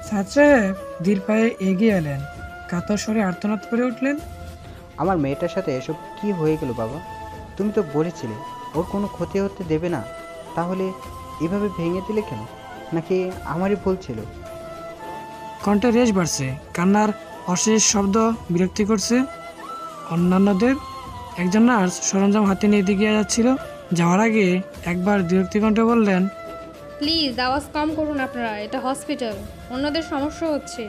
সাদ সাহেব ধীর পায়ে এগিয়ে এলেন, কাতর স্বরে আর্তনাদ করে উঠলেন, আমার মেয়েটার সাথে এসব কি হয়ে গেল বাবা? তুমি তো বলেছিলে ওর কোনো ক্ষতি হতে দেবে না, তাহলে এভাবে ভেঙে দিলে কেন? নাকি আমারই ভুল ছিল? কণ্ঠে রেশ বাড়ছে, কান্নার অশেষ শব্দ বিরক্তি করছে অন্যান্যদের। একজন নার্স সরঞ্জাম হাতে নিয়ে এদিকে যাচ্ছিল, যাওয়ার আগে একবার বিরক্তি কণ্ঠে বললেন, প্লিজ আওয়াজ কম করুন আপনারা, এটা হসপিটাল, অন্যদের সমস্যা হচ্ছে,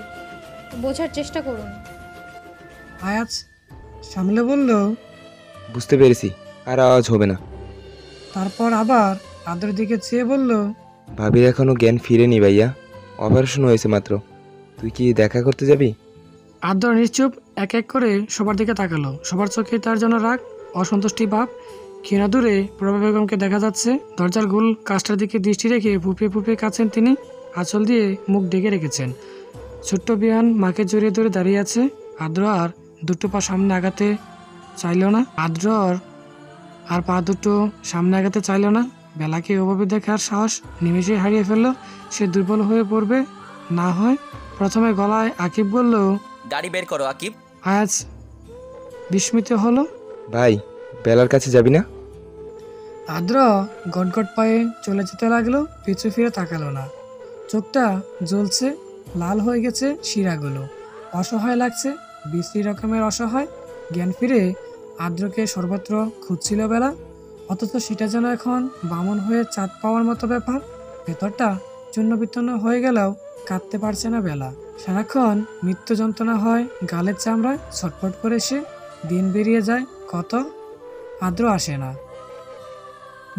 বোঝার চেষ্টা করুন। আয়াজ সামলে বলল, বুঝতে পেরেছি, আর আওয়াজ হবে না। তারপর আবার আদ্রের দিকে চেয়ে বলল, ভাবির এখনো জ্ঞান ফিরেনি ভাইয়া, অপারেশন হয়েছে মাত্র। তুই কি দেখা করতে যাবি? আদ্র নিশ্চুপ এক এক করে সবার দিকে তাকালো। সবার চোখে তার জন্য রাগ, অসন্তুষ্টি ভাব। ক্ষীণা দূরে প্রভা বেগমকে দেখা যাচ্ছে, দরজার গোল কাজটার দিকে দৃষ্টি রেখে ফুপিয়ে ফুপিয়ে কাছেন তিনি। আঁচল দিয়ে মুখ ঢেকে রেখেছেন। ছোট্ট বিয়ান মাকে জড়িয়ে ধরে দাঁড়িয়ে আছে। আদ্র আর দুটো পা সামনে আগাতে চাইল না। আদ্রর আর পা দুটো সামনে আগাতে চাইল না। বেলাকে ওভাবে দেখার সাহস নিমেষেই হারিয়ে ফেললো। সে দুর্বল হয়ে পড়বে না হয়। প্রথমে গলায় আকিব বলল, গাড়ি বের করো আকিব। আয়াজ বিস্মিত হলো। ভাই, বেলার কাছে যাবি না? আদ্র গটগট পায়ে চলে যেতে লাগলো, পিছু ফিরে তাকালো না। চোখটা জ্বলছে, লাল হয়ে গেছে শিরাগুলো, অসহায় লাগছে, বিশ্রী রকমের অসহায়। জ্ঞান ফিরে আদ্রকে সর্বত্র খুঁজছিল বেলা, অথচ সেটা যেন এখন বামন হয়ে চাঁদ পাওয়ার মতো ব্যাপার। ভেতরটা চূর্ণ বিচ্ছন্ন হয়ে গেলেও কাঁদতে পারছে না বেলা। সারাক্ষণ মৃত্যু যন্ত্রণা হয় গালের চামড়ায়, ছটফট করে সে দিন বেরিয়ে যায় কত। আদ্র আসে না।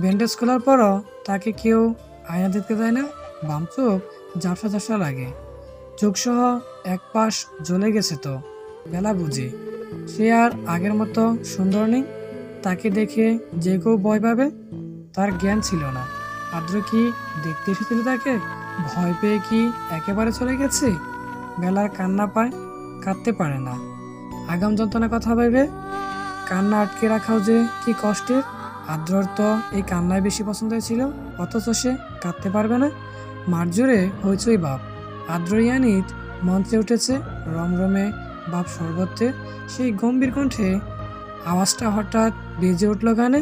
ব্যান্ডেজ খোলার পরও তাকে কেউ আয়না দেখতে দেয় না। বাম চোখ ঝাপসা ঝাপসা লাগে, চোখসহ এক পাশ জ্বলে গেছে তো। বেলা বুঝি সে আর আগের মতো সুন্দর নেই। তাকে দেখে যে কেউ ভয় পাবে, তার জ্ঞান ছিল না। আদ্র কি দেখতে এসেছিল তাকে? ভয় পেয়ে কি একেবারে চলে গেছে? বেলার কান্না পায়, কাঁদতে পারে না। আগাম যন্ত্রণার কথা ভেবে কান্না আটকে রাখাও যে কি কষ্টের। আদ্রর তো এই কান্নায় বেশি পছন্দ ছিল, অথচ সে কাঁদতে পারবে না। মার জোরে হইচই বাপ। আদ্র ইয়ানিত মঞ্চে উঠেছে রমরমে বাপ সর্বত্রে। সেই গম্ভীর কণ্ঠে আওয়াজটা হঠাৎ বেজে উঠল গানে।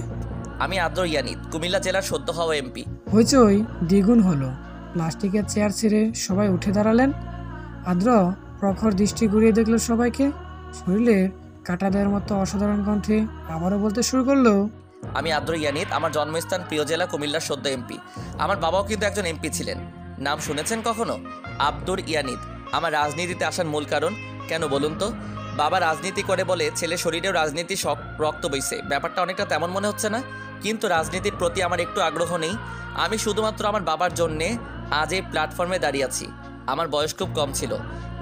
আমি আদ্র ইয়ানিত, কুমিল্লা জেলার সদ্য হওয়া এমপি। হইচই দ্বিগুণ হলো। প্লাস্টিকের চেয়ার ছেড়ে সবাই উঠে দাঁড়ালেন। আদ্র প্রখর দৃষ্টি ঘুরিয়ে দেখলো সবাইকে। শরীরের কাটা দেওয়ার মতো অসাধারণ কণ্ঠে আবারও বলতে শুরু করলো, আমি আদ্র ইয়ানিত, আমার জন্মস্থান প্রিয় জেলা কুমিল্লার সদ্য এমপি। আমার বাবাও কিন্তু একজন এমপি ছিলেন। নাম শুনেছেন কখনো? আব্দুর ইয়ানিত। আমার রাজনীতিতে আসার মূল কারণ কেন বলুন তো? বাবা রাজনীতি করে বলে ছেলে শরীরেও রাজনীতি সব রক্ত বইছে। ব্যাপারটা অনেকটা তেমন মনে হচ্ছে না? কিন্তু রাজনীতির প্রতি আমার একটু আগ্রহ নেই। আমি শুধুমাত্র আমার বাবার জন্যে আজ এই প্ল্যাটফর্মে দাঁড়িয়ে আছি। আমার বয়স খুব কম ছিল,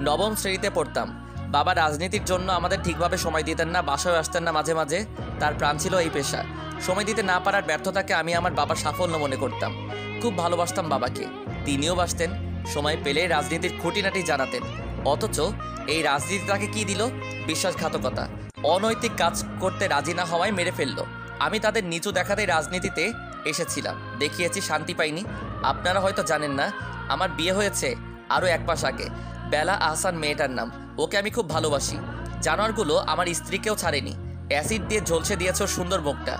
নবম শ্রেণীতে পড়তাম। বাবা রাজনীতির জন্য আমাদের ঠিকভাবে সময় দিতেন না, বাসায় আসতেন না মাঝে মাঝে। তার প্রাণ ছিল এই পেশা। সময় দিতে না পারার ব্যর্থতাকে আমি আমার বাবার সাফল্য মনে করতাম। খুব ভালোবাসতাম বাবাকে, তিনিও বাসতেন। সময় পেলে রাজনীতির খুঁটিনাটি জানাতেন। অথচ এই রাজনীতি তাকে কি দিল? বিশ্বাসঘাতকতা। অনৈতিক কাজ করতে রাজি না হওয়ায় মেরে ফেললো। আমি তাদের নিচু দেখাতেই রাজনীতিতে এসেছিলাম, দেখিয়েছি, শান্তি পাইনি। আপনারা হয়তো জানেন না, আমার বিয়ে হয়েছে আরও 1 মাস আগে। বেলা আহসান মেয়েটার নাম। ওকে আমি খুব ভালোবাসি। জানোয়ারগুলো আমার স্ত্রীকেও ছাড়েনি, অ্যাসিড দিয়ে ঝলসে দিয়েছে ওর সুন্দর মুখটা।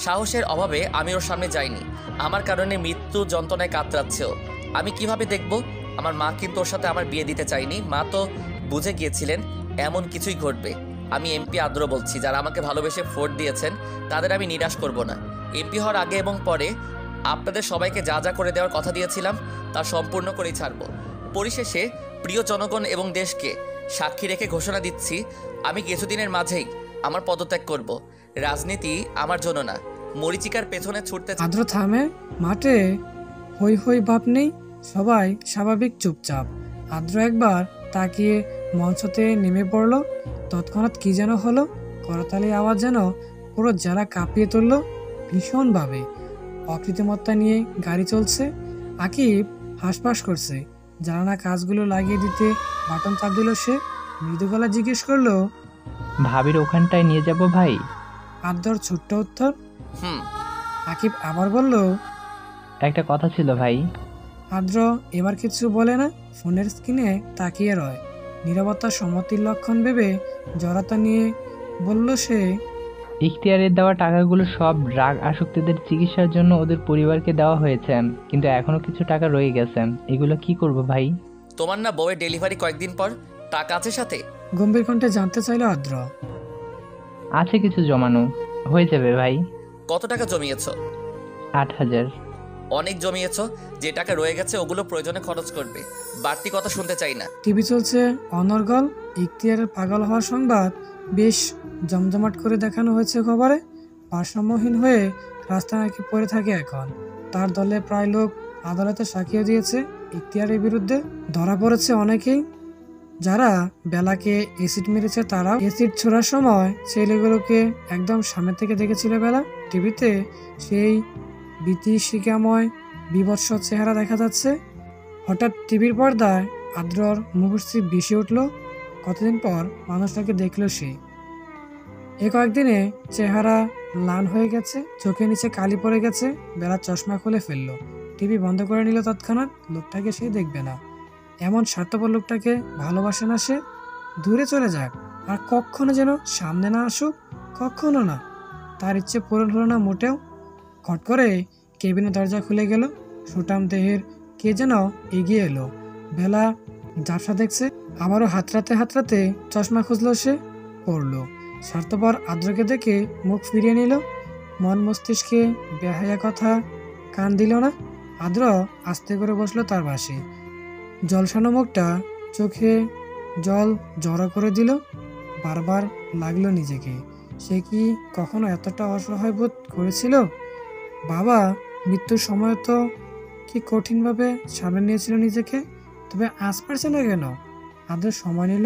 সাহসের অভাবে আমি ওর সামনে যাইনি। আমার কারণে মৃত্যু যন্ত্রণায় কাতরাচ্ছে ও। আমি কিভাবে দেখব? আমার মা কিন্তু ওর সাথে আমার বিয়ে দিতে চাইনি। মা তো বুঝে গিয়েছিলেন এমন কিছুই ঘটবে। আমি এমপি আদ্র বলছি, যারা আমাকে ভালোবেসে ভোট দিয়েছেন তাদের আমি নিরাশ করব না। এমপি হওয়ার আগে এবং পরে আপনাদের সবাইকে যা যা করে দেওয়ার কথা দিয়েছিলাম তা সম্পূর্ণ করেই ছাড়ব। পরিশেষে প্রিয় জনগণ এবং দেশকে সাক্ষী রেখে ঘোষণা দিচ্ছি, আমি কিছুদিনের মাঝেই আমার পদত্যাগ করব। রাজনীতি আমার জন্য না, মরিচিকার পেছনে ছুটতে। আদ্র থামে। মাঠে হই হই ভাব নেই, সবাই স্বাভাবিক চুপচাপ। আদ্র একবার তাকিয়ে মঞ্চতে নেমে পড়ল। তৎক্ষণাৎ কি যেন হলো, করতালি আওয়াজ যেন পুরো জেলা কাঁপিয়ে তুলল ভীষণভাবে। অকৃত্রিমত্তা নিয়ে গাড়ি চলছে। আকিব হাঁসফাঁস করছে। জানানা কাজগুলো লাগিয়ে দিতে বাটন চাপ দিল সে। মৃদু গলা জিজ্ঞেস করলো, ভাবির ওখানটায় নিয়ে যাব ভাই? আদ্রর ছোট্ট উত্তর, হুম। আকিব আবার বলল, একটা কথা ছিল ভাই। আদ্র এবার কিছু বলে না, ফোনের স্ক্রিনে তাকিয়ে রয়। নীরবতা সম্মতির লক্ষণ ভেবে জড়তা নিয়ে বলল সে, ইখতিয়ারের দেওয়া টাকাগুলো সব ড্রাগ আসক্তদের চিকিৎসার জন্য ওদের পরিবারকে দেওয়া হয়েছে, কিন্তু এখনো কিছু টাকা রয়ে গেছে। এগুলো কি করব ভাই? তোমার না বউয়ের ডেলিভারি কয়েকদিন পর, টাকা আছে সাথে? গম্ভীর কণ্ঠে জানতে চাইল আদ্র। আছে কিছু জমানো, হয়ে যাবে ভাই। কত টাকা জমিয়েছ? 8,000। অনেক জমিয়েছ। যে টাকা রয়ে গেছে ওগুলো প্রয়োজনে খরচ করবে, বাড়তি কথা শুনতে চাই না। টিভি চলছে অনর্গল। ইখতিয়ারের পাগল হওয়ার সংবাদ বেশ জমজমাট করে দেখানো হয়েছে খবরে। ভারসাম্যহীন হয়ে রাস্তা নাকি পড়ে থাকে এখন। তার দলে প্রায় লোক আদালতে সাক্ষীও দিয়েছে ইখতিয়ারের বিরুদ্ধে। ধরা পড়েছে অনেকেই। যারা বেলাকে অ্যাসিড মেরেছে তারাও। অ্যাসিড ছোড়ার সময় ছেলেগুলোকে একদম সামনে থেকে দেখেছিল বেলা। টিভিতে সেই ভীতিশিকাময় বিভৎস চেহারা দেখা যাচ্ছে। হঠাৎ টিভির পর্দায় আদ্রর মুখশ্রী বেশি উঠল। কতদিন পর মানুষটাকে দেখলো সে। এ কয়েকদিনে চেহারা লাল হয়ে গেছে, চোখের নিচে কালি পড়ে গেছে। বেলা চশমা খুলে ফেললো, টিভি বন্ধ করে নিল তৎক্ষণাৎ। লোকটাকে সে দেখবে না, এমন স্বার্থপর লোকটাকে ভালোবাসে না সে। দূরে চলে যাক, আর কখনো যেন সামনে না আসুক, কখনো না। তার ইচ্ছে পূরণ হলো না মোটেও। খট করে কেবিনের দরজা খুলে গেল। সুঠাম দেহের কে যেন এগিয়ে এলো। বেলা ঝাপসা দেখছে। আবারও হাতড়াতে চশমা খুঁজলো সে, পড়লো। স্বার্থপর আদ্রকে দেখে মুখ ফিরিয়ে নিল। মন মস্তিষ্কে বেহায়া কথা কান দিল না। আদ্র আস্তে করে বসলো তার পাশে। জলসানো মুখটা চোখে জল জড়ো করে দিল। বারবার লাগলো নিজেকে, সে কি কখনো এতটা অসহায় বোধ করেছিল? বাবা মৃত্যুর সময় তো কি কঠিনভাবে সামনে নিয়েছিল নিজেকে, তবে আজ পারছে না কেন? আদ্র সময় নিল,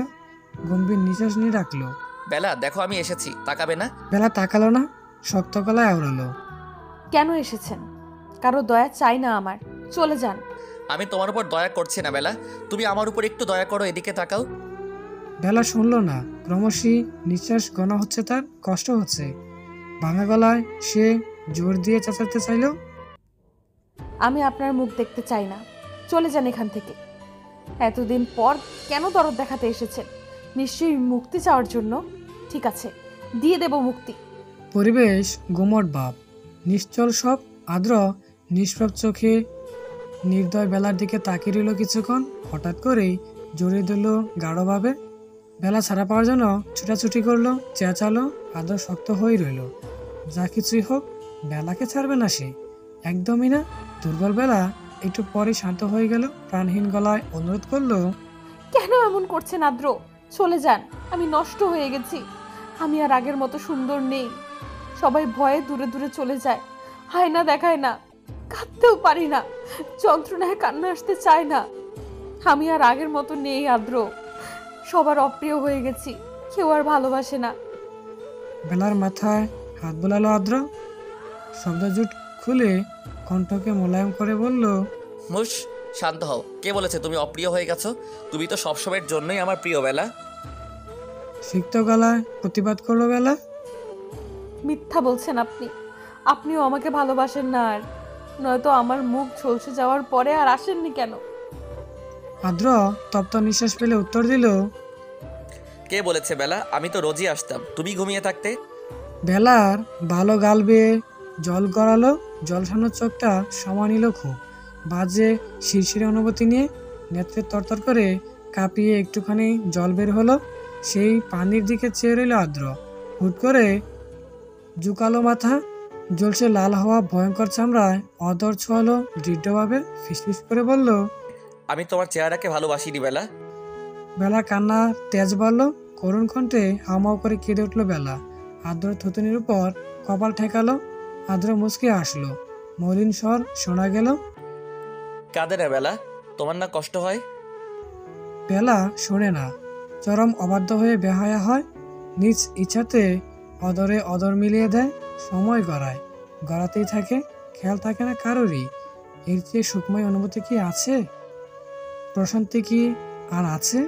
গম্ভীর নিঃশ্বাস নিয়ে রাখলো। বেলা দেখো আমি এসেছি, তাকাবে না? বেলা তাকালো না, শক্ত গলায় আওড়ালো, কেন এসেছেন? কারো দয়া চাই না আমার, চলে যান। আমি তোমার উপর দয়া করছি না বেলা, তুমি আমার উপর একটু দয়া করো, এদিকে তাকাও। বেলা শুনল না, ক্রমশই নিঃশ্বাস গণা হচ্ছে, তার কষ্ট হচ্ছে। ভাঙা গলায় সে জোর দিয়ে চেঁচাতে চাইল, আমি আপনার মুখ দেখতে চাই না, চলে যান এখান থেকে। এতদিন পর কেন দরদ দেখাতে এসেছেন? নিশ্চয়ই মুক্তি চাওয়ার জন্য। ঠিক আছে, দিয়ে দেব মুক্তি। পরিবেশ গুমট ভাব, নিশ্চল সব। আদ্র নিষ্প্রভ চোখে নির্দয় বেলার দিকে তাকিয়ে রইল কিছুক্ষণ। হঠাৎ করেই জড়িয়ে দিল গাঢ়ভাবে। বেলা ছাড়া পাওয়ার জন্য ছুটাছুটি করলো, চেঁচালো। আদ্র শক্ত হয়ে রইল। যা কিছুই হোক, বেলাকে ছাড়বে না সে, একদমই না। দুর্বল বেলা একটু পরে শান্ত হয়ে গেল, প্রাণহীন গলায় অনুরোধ করলো, কেন এমন করছেন আদ্র? চলে যান, আমি নষ্ট হয়ে গেছি। আমি আর আগের মতো সুন্দর নেই। সবাই ভয়ে দূরে দূরে চলে যায়, হায়না দেখায় না, কাঁদতেও পারি না, যন্ত্রণায় কান্না আসতে চায় না। আমি আর আগের মতো নেই আদ্র, সবার অপ্রিয় হয়ে গেছি, কেউ আর ভালোবাসে না। বেলার মাথায় হাত বোলালো আদ্র। শব্দজুট খুলে কণ্ঠকে মোলায়েম করে বলল, মুশ, শান্ত হও। কে বলেছে তুমি অপ্রিয় হয়ে গেছো? তুমি তো সবসময়ের জন্যই আমার প্রিয় বেলা। সিক্ত গলায় প্রতিবাদ করলো বেলা। মিথ্যা বলছেন আপনি। আপনিও আমাকে ভালোবাসেন না আর, নয়তো আমার মুখ ঝলসে যাওয়ার পরে আর আসেননি কেন? আদ্র তপ্ত নিঃশ্বাস ফেলে উত্তর দিল, কে বলেছে বেলা? আমি তো রোজই আসতাম, তুমি ঘুমিয়ে থাকতে। বেলার ভালো গাল বেয়ে জল গড়ালো, জলসানো চোখটা সময় নিল খুব। বাজে শিরশিরে অনুভূতি নিয়ে নেত্রে তরতর করে কাঁপিয়ে একটুখানি জল বের হলো। সেই পানির দিকে চেয়ে রইল আদ্র। হুট করে জুকালো মাথা, জ্বলছে লাল হওয়া ভয়ঙ্কর চামড়ায় অদর ছোয়ালো দৃঢ়ভাবে। ফিসফিস করে বলল, আমি তোমার চেহারাকে ভালোবাসিনি বেলা। বেলা কান্না তেজ বাড়ল, করুণ কণ্ঠে হাউমাউ করে কেঁদে উঠল বেলা। আদ্র থুতুনির উপর কপাল ঠেকালো। আদ্র মুচকে আসলো, মলিন স্বর শোনা গেল, কাঁদে না বেলা, তোমার না কষ্ট হয়? বেলা শোনে না, চরম অবাধ্য হয়ে বেহায়া হয়। নিজ ইচ্ছাতে অদরে অদর মিলিয়ে দেয়, সময় গড়ায়, গড়াতেই থাকে, খেয়াল থাকে না কারোরই। এর চেয়ে সুখময় অনুভূতি কি আছে? প্রশান্তি কি আর আছে?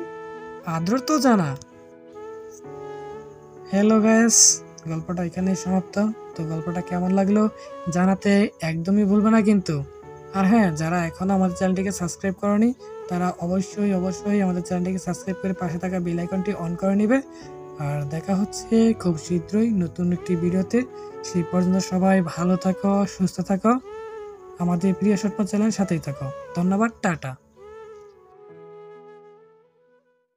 আদ্রর তো জানা। হ্যালো গাইস, গল্পটা এখানেই সমাপ্ত। তো গল্পটা কেমন লাগলো জানাতে একদমই ভুলবে না কিন্তু। আর হ্যাঁ, যারা এখনো আমাদের চ্যানেলটিকে সাবস্ক্রাইব করনি তারা অবশ্যই আমাদের চ্যানেলটিকে সাবস্ক্রাইব করে পাশে থাকা বেল আইকনটি অন করে নেবে। আর দেখা হচ্ছে খুব শীঘ্রই নতুন একটি ভিডিওতে। সেই পর্যন্ত সবাই ভালো থাকো, সুস্থ থাকো, আমাদের প্রিয় স্বপ্ন চ্যানেল সাথেই থাকো। ধন্যবাদ, টাটা।